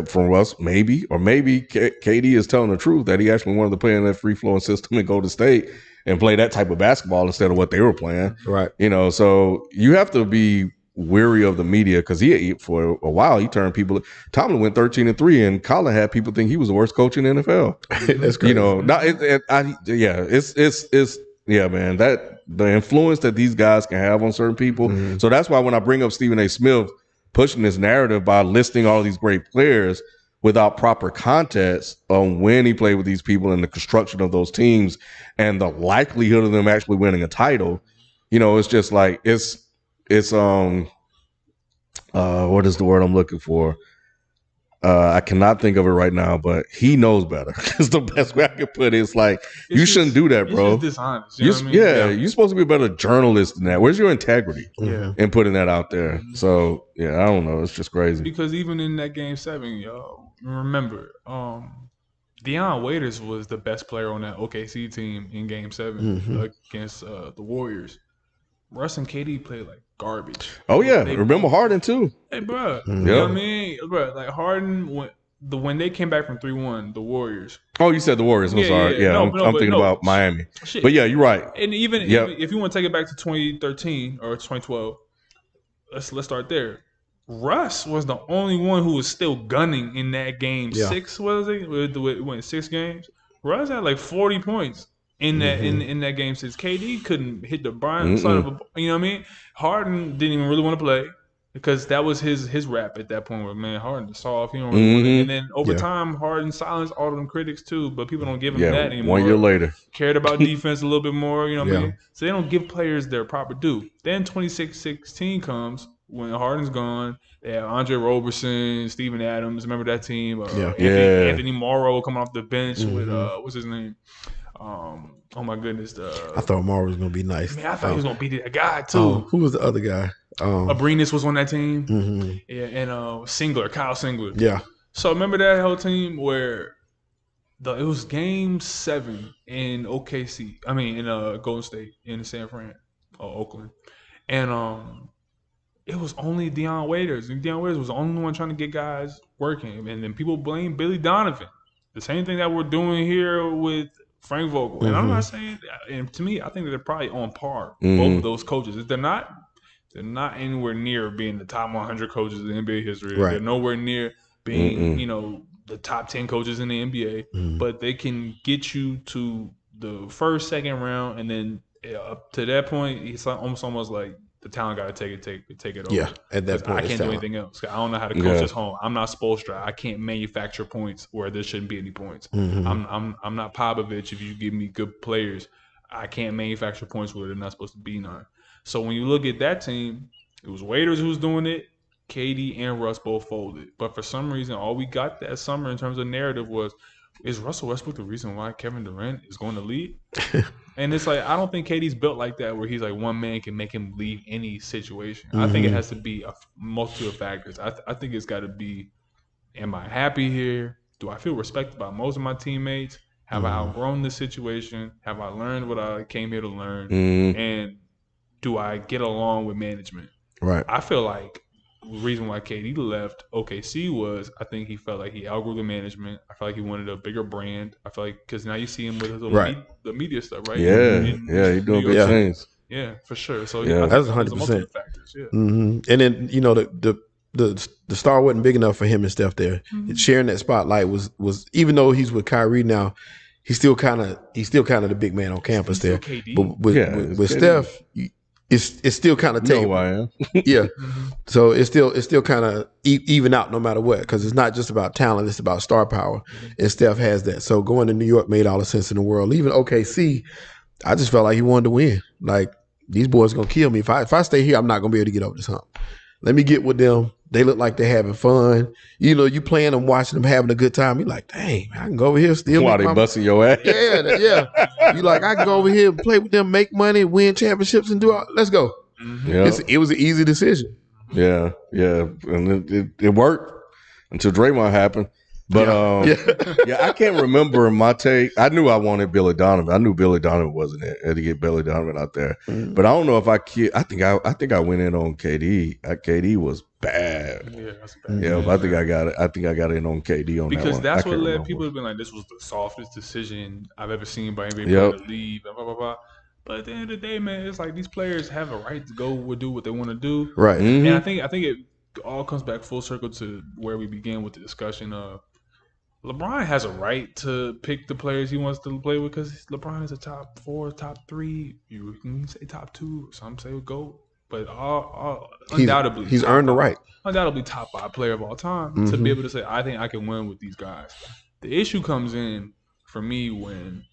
from Russ, maybe KD is telling the truth that he actually wanted to play in that free flowing system and go to state and play that type of basketball instead of what they were playing. Right. So you have to be weary of the media because he for a while he turned people. Tomlin went 13-3, and Colin had people think he was the worst coach in the NFL. That's crazy. Man. That the influence that these guys can have on certain people. So that's why when I bring up Stephen A. Smith pushing this narrative by listing all these great players without proper context on when he played with these people and the construction of those teams and the likelihood of them actually winning a title, it's just like it's what is the word I'm looking for? I cannot think of it right now, but he knows better. It's the best way I can put it. It's like you shouldn't do that, bro. It's just dishonest. You know what I mean? You're supposed to be a better journalist than that. Where's your integrity in putting that out there? So I don't know. It's just crazy. Because even in that game 7, yo, remember, Deion Waiters was the best player on that OKC team in game 7 against the Warriors. Russ and KD played like garbage. Oh yeah, remember Harden too. Hey, bro, you know what I mean, bro? Like Harden, when they came back from 3-1, the Warriors. Oh, you said the Warriors. I'm sorry. Yeah, I'm thinking about Miami. Shit. But yeah, you're right. And even if you want to take it back to 2013 or 2012, let's start there. Russ was the only one who was still gunning in that game 6. Was it? It went 6 games. Russ had like 40 points. In that in that game 6, KD couldn't hit the Bryant side of a, you know what I mean? Harden didn't even really want to play because that was his rap at that point. Where man, Harden soft, he don't really want it. And then over time, Harden silenced all of them critics too, but people don't give him that anymore. 1 year later, cared about defense a little bit more, you know what I mean? So they don't give players their proper due. Then 2016 comes when Harden's gone. They have Andre Roberson, Steven Adams. Remember that team? Anthony Morrow coming off the bench with what's his name? Oh my goodness! I thought Morrow was gonna be nice. Man, I thought he was gonna be a guy too. Who was the other guy? Abrinas was on that team. Yeah, and Kyle Singler. Yeah. So remember that whole team where it was game 7 in OKC. I mean, in Golden State in San Fran or Oakland, and it was only Deion Waiters, and Deion Waiters was the only one trying to get guys working, and then people blame Billy Donovan. The same thing that we're doing here with Frank Vogel. And I'm not saying that. And to me, I think that they're probably on par, both of those coaches. They're not anywhere near being the top 100 coaches in NBA history. Right. They're nowhere near being, the top 10 coaches in the NBA. But they can get you to the first, second round, and then up to that point, it's almost like the talent got to take it over. Yeah, at that point, I can't do anything else. I don't know how to coach this home. I'm not Spoelstra. I can't manufacture points where there shouldn't be any points. I'm not Popovich. If you give me good players, I can't manufacture points where they're not supposed to be none. So when you look at that team, it was Waiters who was doing it. KD and Russ both folded. But for some reason, all we got that summer in terms of narrative was, is Russell Westbrook the reason why Kevin Durant is going to lead? And it's like, I don't think KD's built like that where he's like one man can make him leave any situation. I think it has to be a multitude of factors. I think it's got to be, am I happy here? Do I feel respected by most of my teammates? Have I outgrown this situation? Have I learned what I came here to learn? And do I get along with management? Right. I feel like the reason why KD left OKC was I think he felt like he outgrew the management. I felt like he wanted a bigger brand. I feel like because now you see him with his the media stuff, right? Yeah, he's doing good things. Yeah, for sure. So that's 100%. Factors, and then the the star wasn't big enough for him and Steph there. Sharing that spotlight was even though he's with Kyrie now, he's still kind of the big man on campus there. KD. But with Steph, it's still kind of You know table. who I am. Yeah. So it's still kind of even out no matter what, because it's not just about talent, it's about star power, and Steph has that. So going to New York made all the sense in the world. Even OKC, I just felt like he wanted to win. Like, these boys gonna kill me if I stay here. I'm not gonna be able to get over this hump. Let me get with them. They look like they're having fun. You playing them, watching them, having a good time. You like, dang, I can go over here still. Why they busting your ass? Yeah. You like, I can go over here and play with them, make money, win championships, and do all. Let's go. Yeah. It was an easy decision. Yeah, and it worked until Draymond happened. But I can't remember my take. I knew I wanted Billy Donovan. I knew Billy Donovan wasn't it. I had to get Billy Donovan out there. But I don't know if I think I went in on KD. KD was bad. Yeah, that's bad. Yeah, but I think I got in on KD on that one. Because that's what led remember. people to be like, this was the softest decision I've ever seen by NBA Yep. player to leave, blah, blah, blah. But at the end of the day, man, it's like these players have a right to go and do what they want to do. Right. Mhm. And I think it all comes back full circle to where we began with the discussion of LeBron has a right to pick the players he wants to play with, because LeBron is a top 4, top 3. You can say top 2. Some say GOAT. But undoubtedly, he's earned the right. Undoubtedly top 5 player of all time to be able to say, I think I can win with these guys. The issue comes in for me when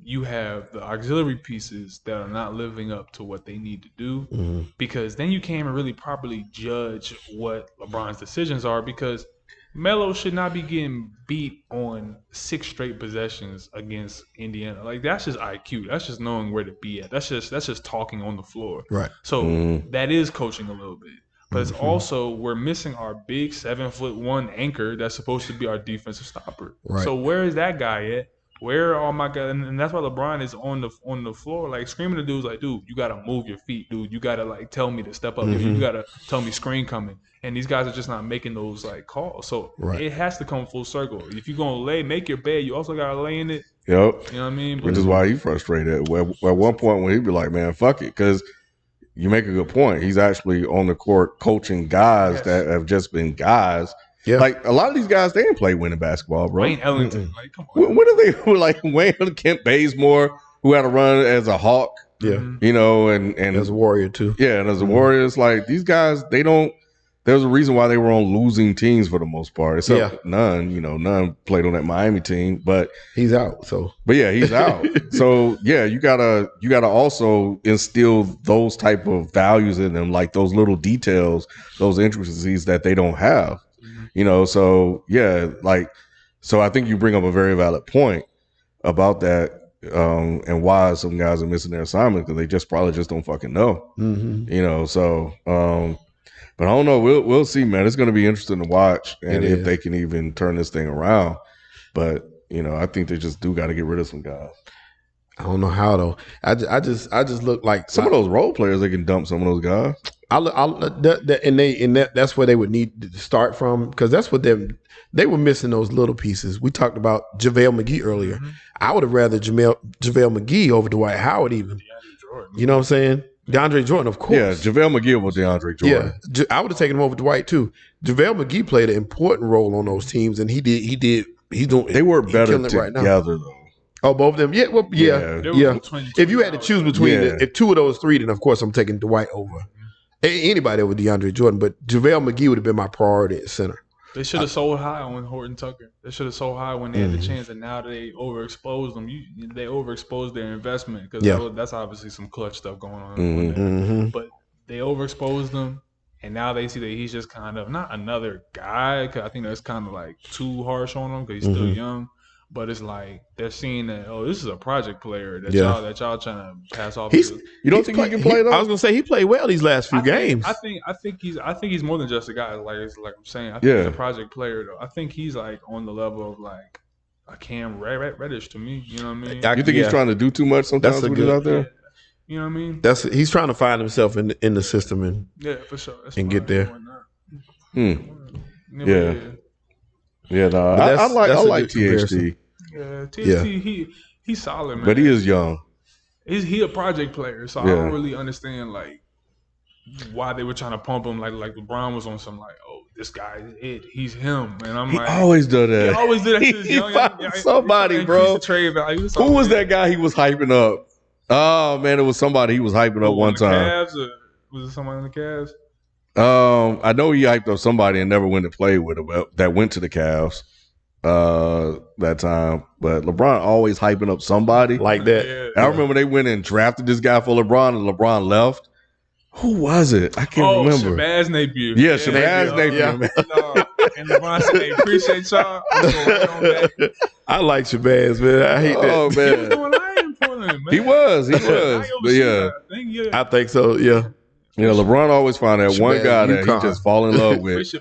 you have the auxiliary pieces that are not living up to what they need to do, because then you can't even really properly judge what LeBron's decisions are, because Melo should not be getting beat on 6 straight possessions against Indiana. Like, that's just IQ. That's just knowing where to be at. That's just talking on the floor. Right. So that is coaching a little bit. But it's also, we're missing our big 7'1" anchor that's supposed to be our defensive stopper. Right. So where is that guy at? Where are all my guys? And that's why LeBron is on the floor, like screaming to dudes like, dude, you got to move your feet, dude. You got to like tell me to step up. You got to tell me screen coming. And these guys are just not making those like calls. So it has to come full circle. If you're going to make your bed, you also got to lay in it. Yep. You know what I mean? Which is why he's frustrated. At one point when he'd be like, man, fuck it. Because you make a good point. He's actually on the court coaching guys that have just been guys. Yeah. Like, a lot of these guys, they didn't play winning basketball, bro. Wayne Ellington. Like, come on. What are they like? Wayne Kent Bazemore, who had to run as a Hawk. Yeah. You know, and as a Warrior, too. Yeah, and as a Warrior, it's like, these guys, they don't. There's a reason why they were on losing teams for the most part. Except none played on that Miami team, but he's out. But yeah, he's out. So yeah, you gotta also instill those type of values in them, like those little details, those intricacies that they don't have. You know, so yeah, so I think you bring up a very valid point about that, and why some guys are missing their assignment, because they probably don't fucking know. You know, so. But I don't know. We'll see, man. It's going to be interesting to watch, and if they can even turn this thing around. But you know, I think they just do got to get rid of some guys. I don't know how though. I just look like some of those role players. They can dump some of those guys. That's where they would need to start from, because that's what they were missing, those little pieces. We talked about JaVale McGee earlier. I would have rather JaVale McGee over Dwight Howard even. You know what I'm saying? DeAndre Jordan, of course. Yeah, JaVale McGee over DeAndre Jordan. Yeah, I would have taken him over Dwight too. JaVale McGee played an important role on those teams, and he's doing. They were better together right now. Though. Oh, both of them. Yeah, well, yeah. If you had to choose between if 2 of those 3, then of course I'm taking Dwight over anybody over DeAndre Jordan. But JaVale McGee would have been my priority at center. They should have sold high on Horton Tucker. They should have sold high when they had the chance, and now they overexposed them. They overexposed their investment, because that's obviously some clutch stuff going on. But they overexposed them, and now they see that he's just kind of not another guy, because I think that's kind of like too harsh on him, because he's still young. But it's like they're seeing that, oh, this is a project player that y'all trying to pass off. You don't think he can play though? I was gonna say he played well these last few games. I think he's more than just a guy. Like I'm saying, I think he's a project player though. I think he's like on the level of like a Cam Reddish to me. You know what I mean? You think he's trying to do too much sometimes when he's out there? Yeah. You know what I mean? He's trying to find himself in the system and for sure. and get there. Yeah, no, I like THD. Yeah, THD, he's solid, man. But he is young. He a project player, so I don't really understand like why they were trying to pump him. Like LeBron was on some like, oh, this guy is it. He's him. And I'm He like, always does that. he always did that. To his He young, found young, somebody, increase bro. The trade value. Who was that guy he was hyping up? Oh man, it was somebody he was hyping up one time. Cavs, or was it somebody on the Cavs? I know he hyped up somebody and never went to play with him that went to the Cavs that time. But LeBron always hyping up somebody like that. I remember they went and drafted this guy for LeBron, and LeBron left. Who was it? I can't remember. Shabazz Napier. Yeah, Shabazz Napier. Yeah. Man. And LeBron said, "Hey, appreciate y'all." I like Shabazz, man. I hate that. Oh man, he was doing Lion pulling, man. He was. But yeah, I think so. Yeah. Yeah, LeBron always find that one guy that he just fall in love with,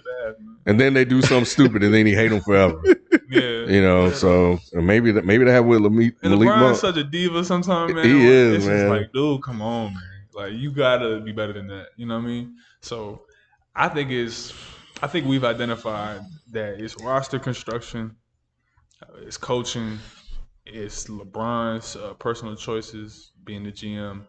and then they do something stupid, and then he hate him forever. Yeah, So maybe that have with Malik LeBron's Monk. such a diva sometimes, man. He is, it's man. Just like, dude, come on, man. Like, you gotta be better than that. You know what I mean? So I think we've identified that it's roster construction, it's coaching, it's LeBron's personal choices being the GM.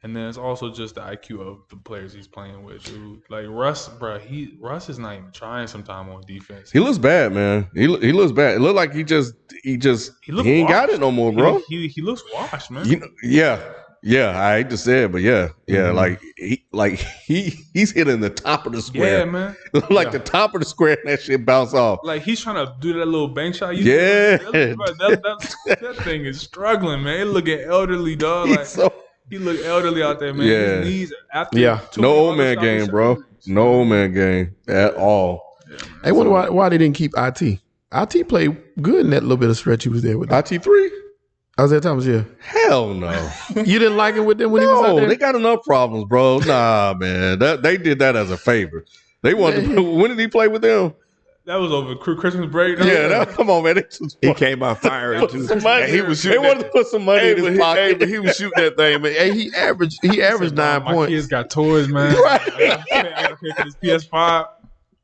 And then it's also just the IQ of the players he's playing with, dude. Like Russ, bro, Russ is not even trying sometime on defense. He looks bad, man. He looks bad. It looked like he ain't got it no more, bro. He looks washed, man. Yeah. I hate to say it, but yeah. He's hitting the top of the square. Yeah, man. The top of the square, and that shit bounce off. Like he's trying to do that little bank shot. Yeah, that thing is struggling, man. It looking elderly, dog. Like he look elderly out there, man. Yeah. His knees after No old man game, bro. No old man game at all. Yeah, I wonder why they didn't keep IT. IT played good in that little bit of stretch he was there with them. IT3? Isaiah Thomas, yeah. Hell no. You didn't like him with them when he was out there? They got enough problems, bro. Nah, man. They did that as a favor. They wanted to, when did he play with them? That was over Christmas break. Come on, man. He came out firing too. He was shooting. They wanted to put some money in his pocket. But he was shooting that thing, man. Hey, he averaged 9 My points. kids got toys, man. Right. I gotta pay for this PS5.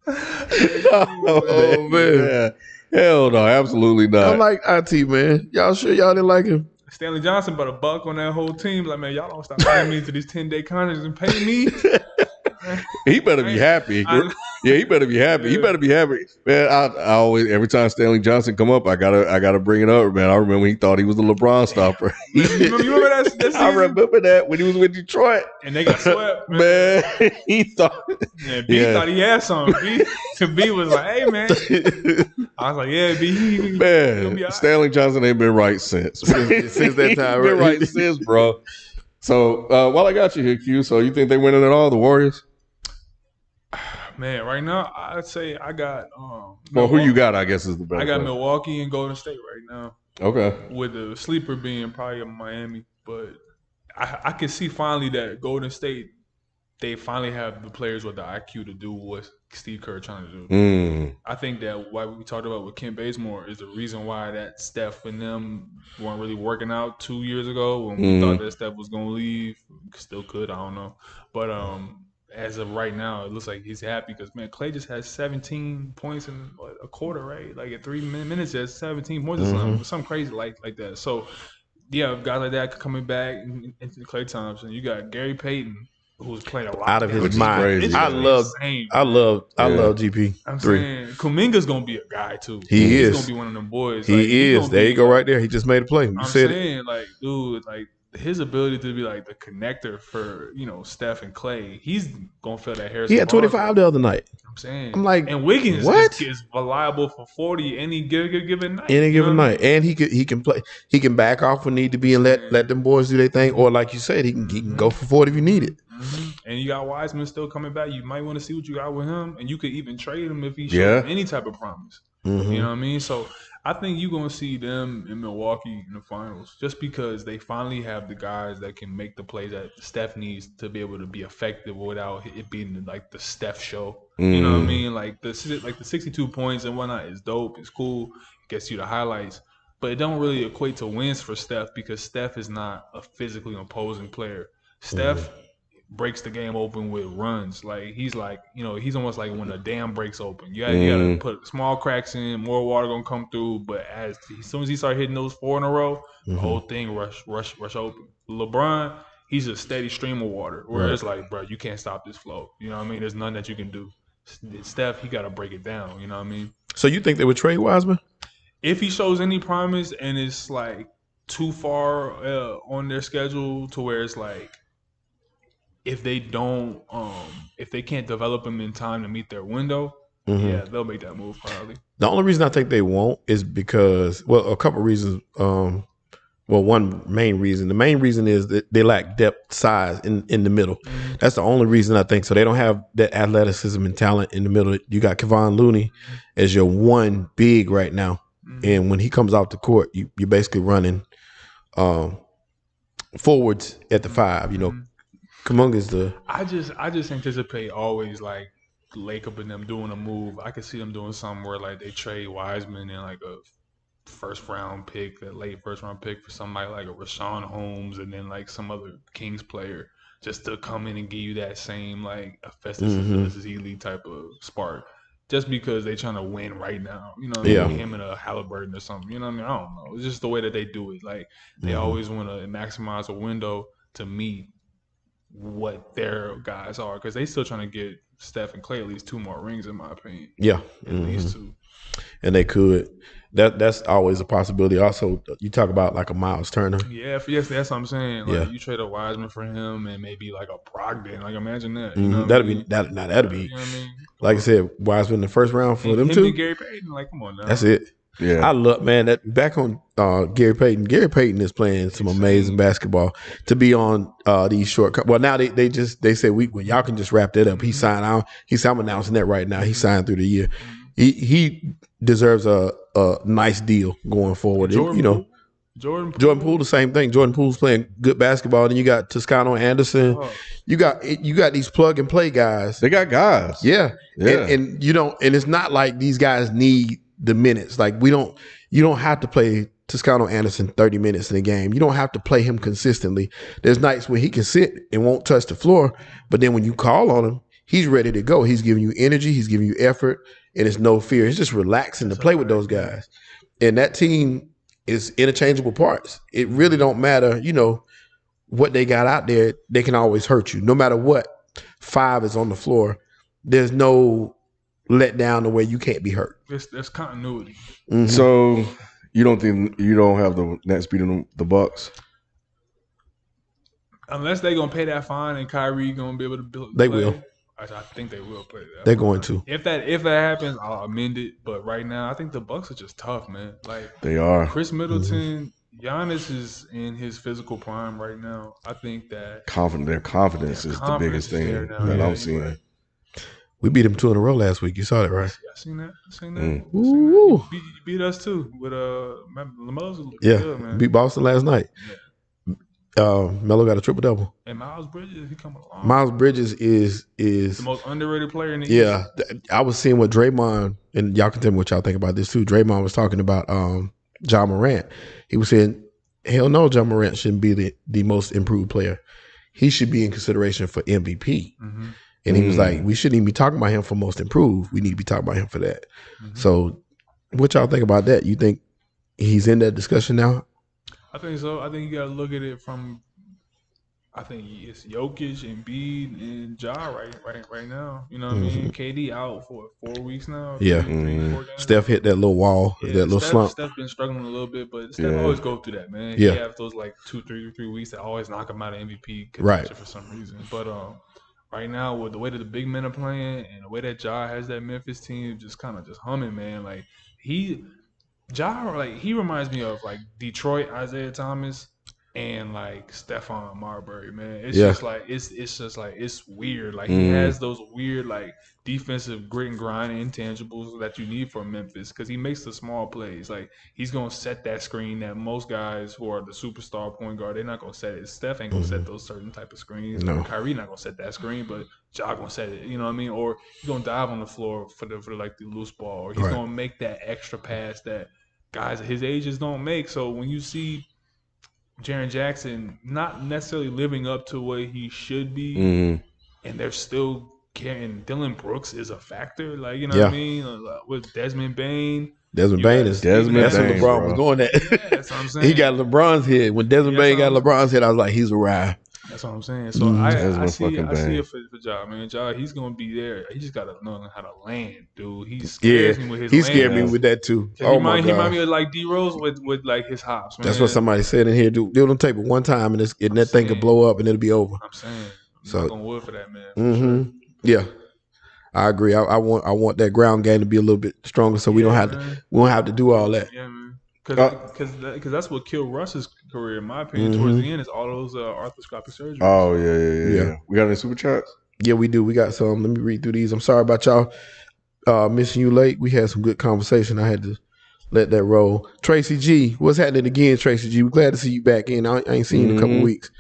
Oh man. Yeah. Hell no, absolutely I not. like IT, man. Y'all sure y'all didn't like him? Stanley Johnson put a buck on that whole team. Like, man, y'all don't stop paying me into these 10-day contracts and pay me. He better be happy. He better be happy. He better be happy, man. I always, every time Stanley Johnson come up, I gotta bring it up, man. I remember he thought he was the LeBron stopper. You remember that season? I remember that when he was with Detroit, and they got swept. man. He thought, B thought he had something. B was like, "Hey, man." I was like, "Yeah, B." Man, Stanley Johnson ain't been right since that time. Been right since, bro. So while I got you here, Q, so you think they winning at all, the Warriors? Man, right now I'd say I got. Well, who you got? I guess is the best. I got Milwaukee and Golden State right now. Okay. With the sleeper being probably Miami, but I can see finally that Golden State, they finally have the players with the IQ to do what Steve Kerr trying to do. I think that what we talked about with Kent Bazemore is the reason why that Steph and them weren't really working out 2 years ago when we thought that Steph was going to leave. Still could, I don't know. But as of right now, it looks like he's happy because, man, Klay just has 17 points in a quarter, right? Like at 3 minutes, he has 17 points or something crazy like that. So, yeah, guys like that coming back into Klay Thompson. You got Gary Payton, who's playing a lot out of his mind. Crazy. I love GP. I'm saying Kuminga's gonna be a guy too. He's gonna be one of them boys. He is. There you go, right there. He just made a play. I'm saying, like, dude, like his ability to be like the connector for Steph and Klay. He's gonna feel that hair. He had 25 the other night. I'm saying, I'm like, and Wiggins what? is reliable for 40 any given night. Any given night, and he can play. He can back off when need to be and let them boys do their thing, or like you said, he can go for 40 if you need it. And you got Wiseman still coming back. You might want to see what you got with him, and you could even trade him if he shows any type of promise. You know what I mean? So I think you're gonna see them in Milwaukee in the finals, just because they finally have the guys that can make the plays that Steph needs to be able to be effective without it being like the Steph show. You know what I mean? Like the 62 points and whatnot is dope. It's cool. It gets you the highlights. But it don't really equate to wins for Steph because Steph is not a physically imposing player. Steph breaks the game open with runs. Like he's he's almost like when a dam breaks open. You gotta put small cracks in, more water gonna come through. But as soon as he start hitting those 4 in a row, the whole thing rush open. LeBron, he's a steady stream of water. Where it's like, bro, you can't stop this flow. You know what I mean? There's nothing that you can do. Steph, he got to break it down. You know what I mean? So you think they would trade Wiseman? If he shows any promise and it's like too far on their schedule to where it's like, if they don't, if they can't develop him in time to meet their window, yeah, they'll make that move probably. The only reason I think they won't is because, well, a couple reasons. Well, one main reason. The main reason is that they lack depth, size in the middle. That's the only reason I think so. They don't have that athleticism and talent in the middle. You got Kevon Looney as your one big right now, and when he comes off the court, you're basically running forwards at the 5. You know, Kuminga's the. I just anticipate always like Lacob and them doing a move. I could see them doing something where like they trade Wiseman and like a first round pick, that late first round pick for somebody like a Rashawn Holmes, and then like some other Kings player just to come in and give you that same like a Festus Ezeli type of spark. Just because they trying to win right now, you know what I mean? Him and a Halliburton or something, you know what I mean? I don't know. It's just the way that they do it. Like they always want to maximize a window to meet what their guys are, because they still trying to get Steph and Clay at least 2 more rings, in my opinion. Yeah, at least 2. And they could. That's always a possibility. Also, you talk about like a Miles Turner. Yeah, yes, that's what I'm saying. Like you trade a Wiseman for him, and maybe like a Brogdon. Like imagine that. You know that'd be that'd be. You know what I mean? Like I said, Wiseman in the first round for them too. Gary Payton, like come on now. That's it. Yeah, I love that. Back on Gary Payton. Gary Payton is playing some amazing basketball to be on these short. Well, now they said well, y'all can just wrap that up. He signed out. I'm announcing that right now. He signed through the year. He deserves a nice deal going forward. Jordan Poole, the same thing. Jordan Poole's playing good basketball. Then you got Toscano Anderson. You got these plug and play guys. They got guys. Yeah. And you don't. And it's not like these guys need the minutes. Like you don't have to play Toscano Anderson 30 minutes in a game. You don't have to play him consistently. There's nights where he can sit and won't touch the floor, but then when you call on him, he's ready to go. He's giving you energy. He's giving you effort, and it's no fear. It's just relaxing to play with those guys. And that team is interchangeable parts. It really don't matter, what they got out there. They can always hurt you. No matter what 5 is on the floor, there's no let down the way you can't be hurt. There's continuity. So you don't have the Nets beating the Bucks? Unless they're going to pay that fine and Kyrie going to be able to build. They will. I think they will play that. They're going to. If that happens, I'll amend it. But right now, I think the Bucks are just tough, man. Like they are. Chris Middleton, Giannis is in his physical prime right now. I think that their confidence is the biggest thing that I'm seeing. We beat them 2 in a row last week. You saw that, right? I seen that. Ooh. You beat us too with LaMelo's good, man. Beat Boston last night. Yeah. Melo got a triple double. And Miles Bridges, he coming along. Miles Bridges is the most underrated player in the East. I was seeing what Draymond, and y'all can tell me what y'all think about this too. Draymond was talking about John Morant. He was saying, hell no, John Morant shouldn't be the most improved player. He should be in consideration for MVP. And he was like, we shouldn't even be talking about him for most improved. We need to be talking about him for that. So what y'all think about that? You think he's in that discussion now? I think so. I think you got to look at it from, I think it's Jokic, Embiid, and Ja right now. You know what I mean? KD out for 4 weeks now. Yeah. 4 games. Steph hit that little wall, that little slump. Steph been struggling a little bit, but Steph always go through that, man. He have those like 3 weeks that always knock him out of MVP contention for some reason. But right now, with the way that the big men are playing and the way that Ja has that Memphis team just kind of just humming, man. Like he reminds me of like Detroit Isaiah Thomas and like Stephon Marbury, man. It's just like it's weird. Like he has those weird like defensive grit and grind intangibles that you need for Memphis, because he makes the small plays. Like he's gonna set that screen that most guys who are the superstar point guard, they're not gonna set it. Steph ain't gonna set those certain type of screens. No. Kyrie not gonna set that screen, but Ja gonna set it. You know what I mean? Or he's gonna dive on the floor for the loose ball, or he's gonna make that extra pass that guys at his ages don't make. So when you see Jaren Jackson not necessarily living up to what he should be, and they're still carrying, Dylan Brooks is a factor. Like, you know what I mean? With Desmond Bain. That's what LeBron was going at. Yeah, that's what I'm saying. He got LeBron's head. When Desmond Bain got LeBron's head, I was like, he's a ride. That's what I'm saying. So I Desmond see fucking it Bane. for Ja, man. Ja, he's gonna be there. He just gotta know how to land, dude. He Yeah, scares me with his he land. scared me with that too. He Oh my remind god, me of like D Rose with like his hops, man. that's what somebody said in here. Do them tape it one time and that thing could blow up and it'll be over. I'm saying, So, knock on wood for that, man. For sure. Yeah, I agree. I want that ground game to be a little bit stronger, so we don't have to do all that. Yeah, man. Because that's what killed Russ's career, in my opinion. Towards the end, is all those arthroscopic surgeries. Oh yeah. We got any super chats? Yeah, we do. We got some. Let me read through these. I'm sorry about y'all missing you late. We had some good conversation. I had to let that roll. Tracy G, what's happening again, Tracy G? We're glad to see you back in. I ain't seen you in a couple weeks.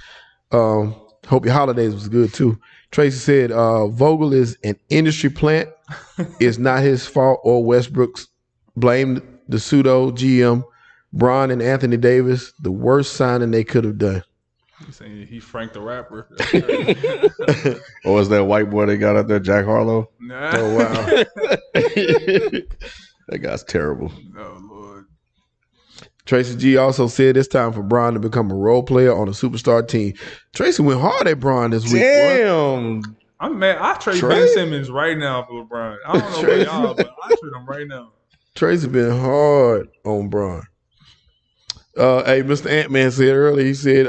Hope your holidays was good too. Tracy said Vogel is an industry plant. It's not his fault or Westbrook's. Blame the pseudo GM, Bron and Anthony Davis. The worst signing they could have done. He's saying he Frank the Rapper. Or was that white boy they got out there, Jack Harlow? Nah. Oh wow. That guy's terrible. Oh Lord. Tracy G also said it's time for Bron to become a role player on a superstar team. Tracy went hard at Bron this week. Damn. I'm mad. I trade Ben Simmons right now for LeBron. I don't know about y'all, but I trade him right now. Tracy been hard on Bron. Hey, Mr. Ant-Man said earlier, he said,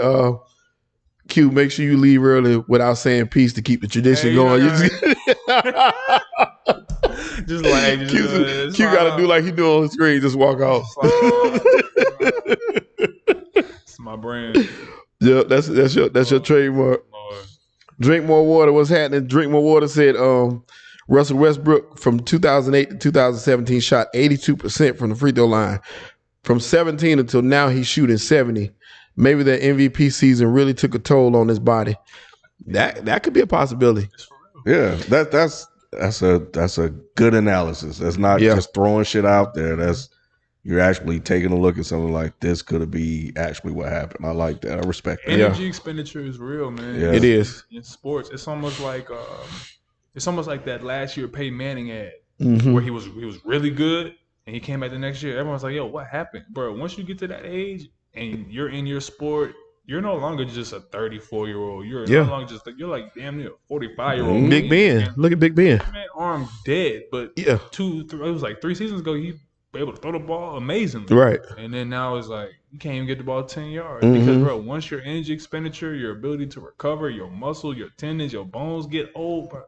Q, make sure you leave early without saying peace to keep the tradition going. Just like Q got to do like he do on the screen, just walk off. It's my brand. Yeah, that's your trademark. Lord. Drink more water. What's happening? Drink more water said Russell Westbrook from 2008 to 2017 shot 82% from the free throw line. From 17 until now, he's shooting 70. Maybe that MVP season really took a toll on his body. That could be a possibility. Yeah, that's a good analysis. That's not just throwing shit out there. You're actually taking a look at something like this could be actually what happened. I like that. I respect that. Energy expenditure is real, man. Yeah. It is. In sports, it's almost like that last year Peyton Manning ad Mm-hmm. where he was really good and he came back the next year. Everyone's like, "Yo, what happened, bro?" Once you get to that age and you're in your sport, you're no longer just a 34-year-old. You're no longer you're like damn near a 45-year-old. Big Ben. Look at Big Ben. Man, arm dead, but it was like 3 seasons ago he was able to throw the ball amazingly. Right. And then now it's like you can't even get the ball 10 yards because, bro, once your energy expenditure, your ability to recover, your muscle, your tendons, your bones get old, bro,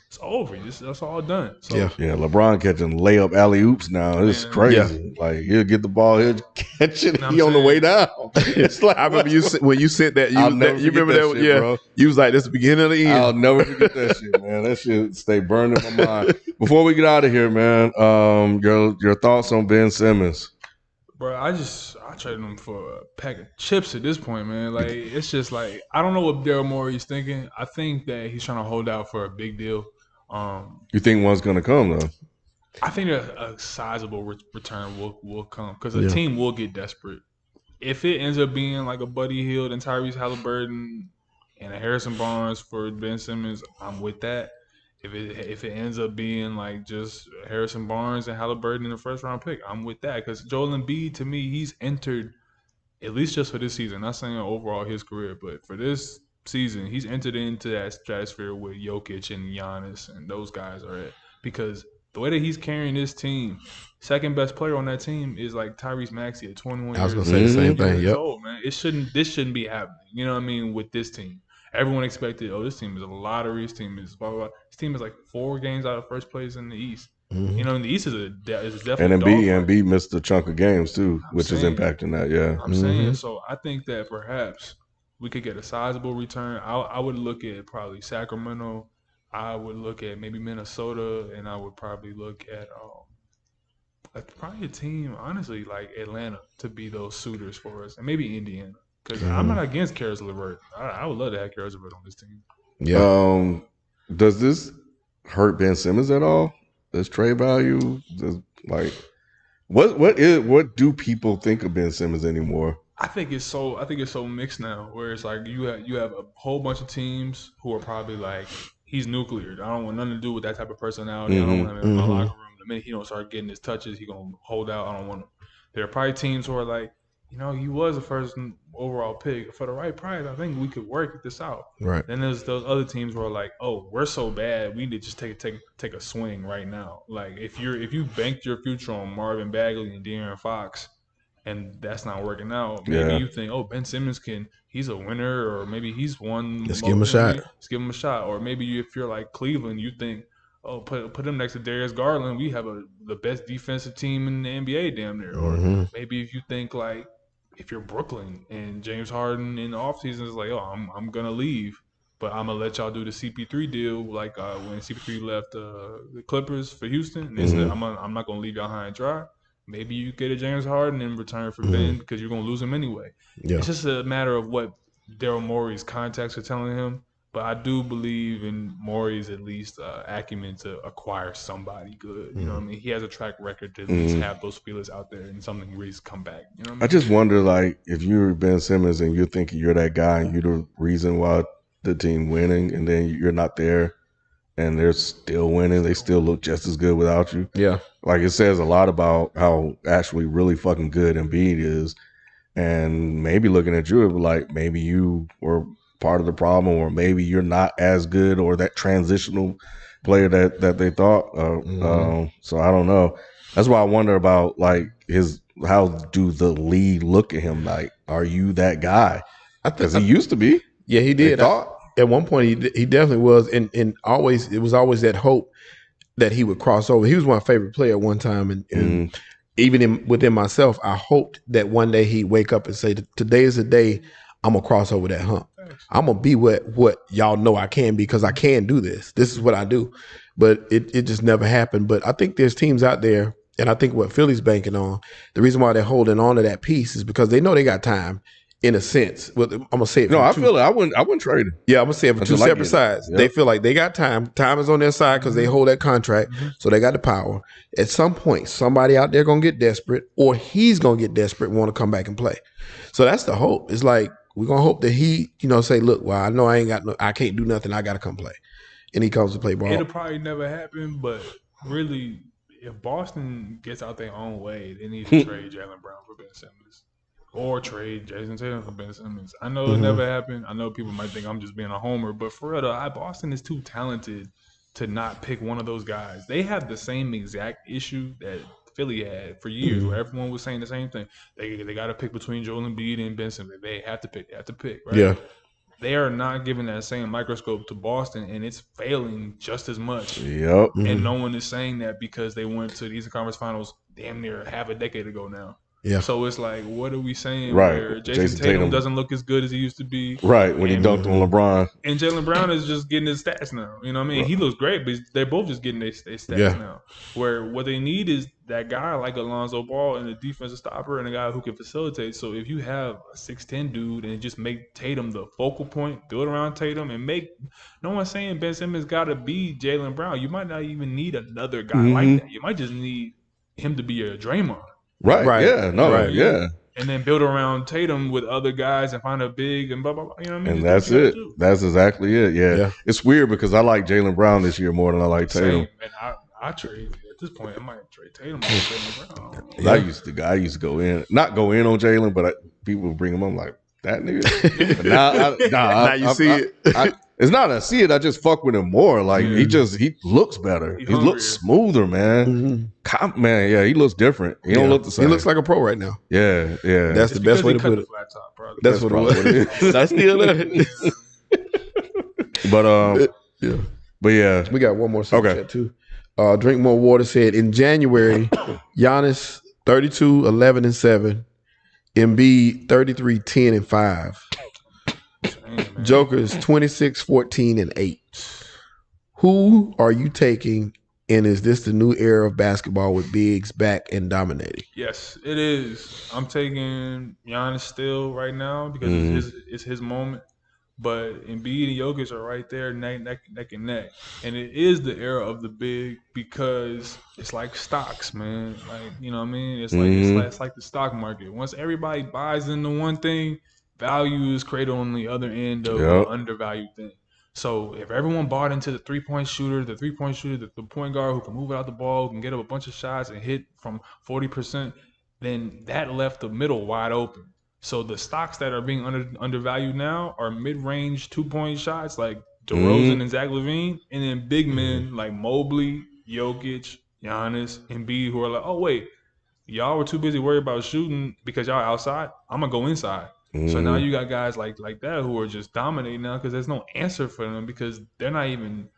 it's over. That's all done. So, Yeah, LeBron catching layup alley oops now. It's crazy. Like he'll get the ball, he'll catch it. He on the way down. It's like I remember when you said that. You remember that? Shit, yeah, bro. You was like, "This is the beginning of the end." I'll never forget that shit, man. That shit stay burned in my mind. Before we get out of here, man, your thoughts on Ben Simmons? bro, I traded him for a pack of chips at this point, man. Like it's just like I don't know what Daryl Morey's thinking. I think that he's trying to hold out for a big deal. You think one's gonna come though? I think a sizable return will come because a team will get desperate. If it ends up being like a Buddy Hield and Tyrese Halliburton and a Harrison Barnes for Ben Simmons, I'm with that. If it ends up being like just Harrison Barnes and Halliburton in the first round pick, I'm with that because Joel Embiid, to me, he's entered, at least just for this season, not saying overall his career, but for this season, he's entered into that stratosphere where Jokic and Giannis and those guys are at. Because the way that he's carrying this team, second best player on that team is like Tyrese Maxey at 21 years old. I was going to say the same thing. Yep. Old, man. This shouldn't be happening. You know what I mean? With this team. Everyone expected, this team is a lottery. This team is blah, blah, blah. This team is like 4 games out of first place in the East. Mm-hmm. You know, in the East is definitely and Embiid missed a chunk of games too, which is impacting that. Yeah, I'm saying. So I think that perhaps we could get a sizable return. I would look at probably Sacramento. I would look at maybe Minnesota, and I would probably look at probably a team, honestly, like Atlanta to be those suitors for us, and maybe Indiana. Because I'm not against Karis LeVert. I would love to have Karis LeVert on this team. Yeah. Does this hurt Ben Simmons at all? This trade value? What do people think of Ben Simmons anymore? I think it's so mixed now. Where it's like you have a whole bunch of teams who are probably like, he's nuclear. I don't want nothing to do with that type of personality. I don't want him in my locker room. The minute he don't start getting his touches, he gonna hold out. I don't want him. There are probably teams who are like, he was the first overall pick. For the right price, I think we could work this out. Right. Then there's those other teams where like, oh, we're so bad, we need to just take a swing right now. Like if you banked your future on Marvin Bagley and De'Aaron Fox, and that's not working out, maybe Yeah. you think, oh, Ben Simmons he's a winner, or maybe he's won. Let's give him a shot. Let's give him a shot. Or maybe if you're like Cleveland, you think, oh, put him next to Darius Garland, we have the best defensive team in the NBA damn near. Mm-hmm. Or maybe if you think like, if you're Brooklyn and James Harden in the offseason is like, oh, I'm gonna leave, but I'm gonna let y'all do the CP3 deal, like when CP3 left the Clippers for Houston. And they said, I'm not gonna leave y'all high and dry. Maybe you get a James Harden in return for Ben because you're gonna lose him anyway. Yeah. It's just a matter of what Daryl Morey's contacts are telling him. But I do believe in Morey's at least acumen to acquire somebody good. You know what I mean? He has a track record to at least have those feelers out there and something really come back. You know what I mean? I just wonder, like, if you're Ben Simmons and you're thinking you're that guy and you're the reason why the team winning, and then you're not there, and they're still winning, they still look just as good without you. Yeah. Like, it says a lot about how actually really fucking good Embiid is, and maybe looking at you, like maybe you were part of the problem, or maybe you're not as good or that transitional player that they thought. So I don't know. That's why I wonder about like how do the league look at him? Like, are you that guy? Because he used to be. Yeah, he did. At one point, he definitely was, and always it was always that hope that he would cross over. He was my favorite player at one time, and even within myself, I hoped that one day he'd wake up and say, "Today is the day I'm gonna cross over that hump. I'm gonna be what y'all know I can be, because I can do this. This is what I do." But it just never happened. But I think there's teams out there, and I think what Philly's banking on, the reason why they're holding on to that piece is because they know they got time. In a sense, well, I'm gonna say it. No, I feel it. I wouldn't trade him. Yeah, I'm gonna say it for two separate sides. Yep. They feel like they got time. Time is on their side because they hold that contract, so they got the power. At some point, somebody out there gonna get desperate, or he's gonna get desperate and want to come back and play. So that's the hope. It's like we're gonna hope that he, say, look, well, I know I can't do nothing. I gotta come play, and he comes to play ball. It'll probably never happen, but really, if Boston gets out their own way, they need to trade Jaylen Brown for Ben Simmons. Or trade Jason Tatum for Ben Simmons. I know it never happened. I know people might think I'm just being a homer, but for real, Boston is too talented to not pick one of those guys. They have the same exact issue that Philly had for years, where everyone was saying the same thing. They got to pick between Joel Embiid and Ben Simmons. They have to pick. Right? Yeah. They are not giving that same microscope to Boston, and it's failing just as much. Yep. And no one is saying that because they went to the Eastern Conference Finals damn near half a decade ago now. Yeah. So it's like, what are we saying? Right. Where Jason Tatum doesn't look as good as he used to be. Right. When he dunked on LeBron. And Jaylen Brown is just getting his stats now. You know what I mean? He looks great, but they're both just getting their stats now. Where what they need is that guy like Alonzo Ball and a defensive stopper and a guy who can facilitate. So if you have a 6'10" dude and just make Tatum the focal point, build around Tatum, and no one's saying Ben Simmons got to be Jaylen Brown. You might not even need another guy like that. You might just need him to be a Draymond. Right. Yeah. No. Right. Yeah. And then build around Tatum with other guys and find a big and blah blah blah. You know what I mean? And that's it. That's exactly it. Yeah. It's weird because I like Jaylen Brown this year more than I like Tatum. And I trade at this point. I might trade Tatum over Jaylen Brown. Yeah. I used to go in, not go in on Jaylen, but people would bring him up like that nigga. Now you see it. It's not I see it. I just fuck with him more. Like he looks better. He looks smoother, man. Man, yeah, he looks different. He don't look the same. He looks like a pro right now. Yeah. That's the best way to put it. That's what it was. That's still there. But yeah, we got one more super chat too. Drink More Water said in January, Giannis 32, 11, and 7, Embiid 33, 10, and 5. Joker's 26, 14, and 8. Who are you taking, and is this the new era of basketball with bigs back and dominating? Yes, it is. I'm taking Giannis still right now because it's his moment. But Embiid and Jokic are right there neck and neck. And it is the era of the big because it's like stocks, man. Like, you know what I mean? It's like the stock market. Once everybody buys into one thing, value is created on the other end of an undervalued thing. So if everyone bought into the three-point shooter, the point guard who can move it out the ball, who can get up a bunch of shots and hit from 40%, then that left the middle wide open. So the stocks that are being undervalued now are mid-range 2-point shots like DeRozan and Zach LaVine, and then big men like Mobley, Jokic, Giannis, Embiid, who are like, oh wait, y'all were too busy worried about shooting because y'all outside. I'm gonna go inside. So now you got guys like that who are just dominating now because there's no answer for them because they're not even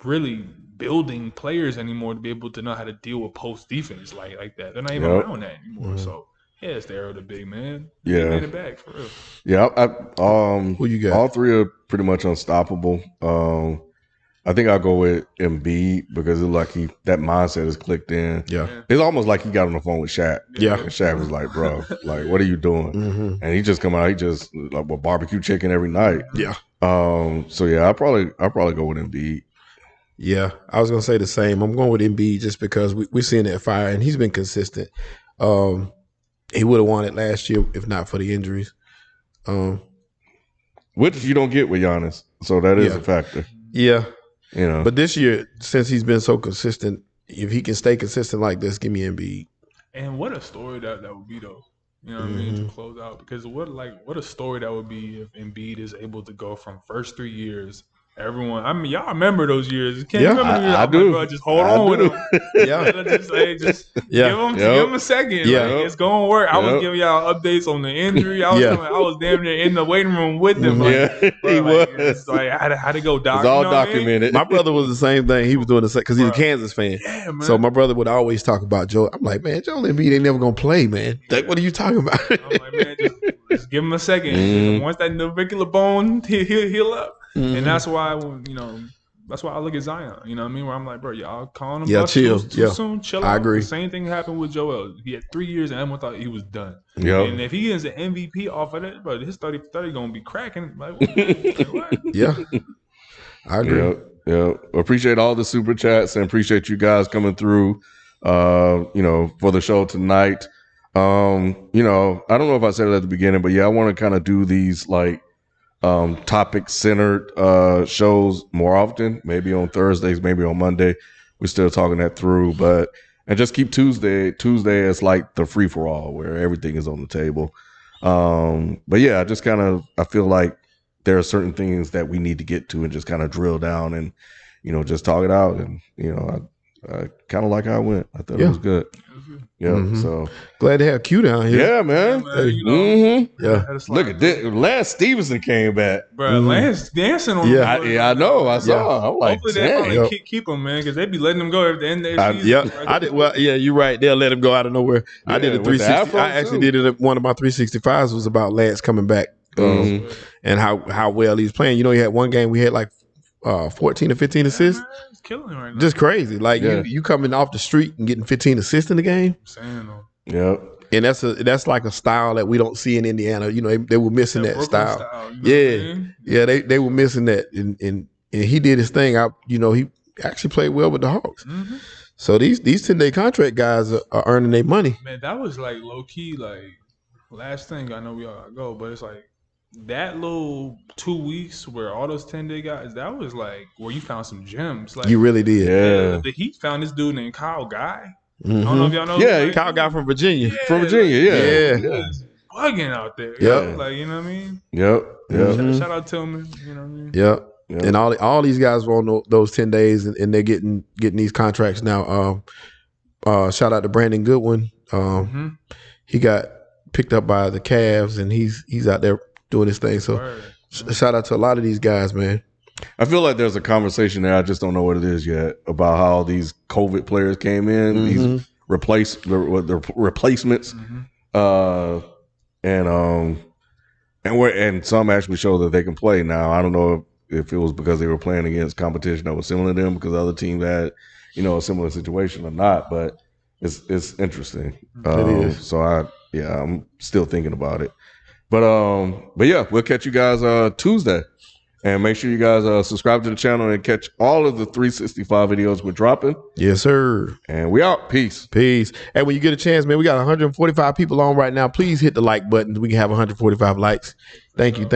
really building players anymore to be able to know how to deal with post defense like that. They're not even around that anymore. So yeah, it's the era of the big man. Yeah, man it back for real. Yeah, who you got? All three are pretty much unstoppable. I think I'll go with Embiid because it's like that mindset is clicked in. Yeah. It's almost like he got on the phone with Shaq. Yeah. And Shaq was like, bro, like, what are you doing? And he just come out, he just like barbecue chicken every night. Yeah. So yeah, I'll probably go with Embiid. Yeah, I was gonna say the same. I'm going with Embiid just because we're seeing that fire, and he's been consistent. He would have won it last year if not for the injuries. Which you don't get with Giannis, so that is a factor. Yeah, you know. But this year, since he's been so consistent, if he can stay consistent like this, give me Embiid. And what a story that would be, though. You know what I mean, to close out, because what a story that would be if Embiid is able to go from first 3 years. Everyone, I mean, y'all remember those years. Can't remember the years. I do. Like, just hold on with them. Just give them a second. Yeah, like, it's gonna work. I was giving y'all updates on the injury. I was damn near in the waiting room with them. Like, he was. It's like how'd it go, Doc? It's all documented. My brother was the same thing. He was doing the same because he's a Kansas fan. Yeah, man. So my brother would always talk about Joe. I'm like, man, Joel Embiid ain't never gonna play, man. Like, what are you talking about? I'm like, man, just give him a second. Once that navicular bone heal up. And that's why, that's why I look at Zion. You know what I mean? Where I'm like, bro, y'all calling him chill. Too soon. Chill out. I agree. The same thing happened with Joel. He had 3 years and everyone thought he was done. Yep. And if he gets an MVP off of that, bro, his 30 going to be cracking. Like, what? Yeah. I agree. Yeah. Appreciate all the super chats and appreciate you guys coming through, for the show tonight. I don't know if I said it at the beginning, but yeah, I want to kind of do these like, topic centered shows more often, maybe on Thursdays, maybe on Monday. We're still talking that through, and just keep Tuesday as like the free for all where everything is on the table. But yeah, I feel like there are certain things that we need to get to and just kind of drill down and just talk it out. And I kind of like how it went. I thought it was good. Yeah, so glad to have Q down here. Yeah, man. Yeah, look at this. Lance Stevenson came back, bro. Lance dancing on. I know. I saw. I'm like, hopefully they probably keep him, man, because they be letting him go at the end of their season. I did. Well, yeah, you're right. They'll let him go out of nowhere. I did a 360. I actually did it. One of my 365s was about Lance coming back and how well he's playing. He had one game we had like 14 or 15 assists. Man, he's killing right now. Just crazy. Like you coming off the street and getting 15 assists in the game. Yep. And that's like a style that we don't see in Indiana. They were missing that style. Yeah, they were missing that, and he did his thing. He actually played well with the Hawks. So these 10-day contract guys are earning their money. Man, that was like low key. Like last thing I know we all gotta go, but it's like that little 2 weeks where all those 10-day guys. That was like where you found some gems. Like you really did. Yeah. The Heat found this dude named Kyle Guy. I don't know if y'all know. Yeah, Kyle Guy from Virginia. Yeah. Bugging out there. Yeah. Like, you know what I mean? Yep. Shout out Tillman. You know what I mean? Yep. And all these guys were on those 10 days, and they're getting these contracts now. Shout out to Brandon Goodwin. He got picked up by the Cavs, and he's out there doing his thing. So shout out to a lot of these guys, man. I feel like there's a conversation there. I just don't know what it is yet about how these COVID players came in, these replacements, and some actually show that they can play now. I don't know if it was because they were playing against competition that was similar to them because other teams had, a similar situation or not. But it's interesting. It is. So I'm still thinking about it. But yeah, we'll catch you guys Tuesday. And make sure you guys subscribe to the channel and catch all of the 365 videos we're dropping. Yes, sir. And we out. Peace. And when you get a chance, man, we got 145 people on right now. Please hit the like button. We can have 145 likes. Thank you.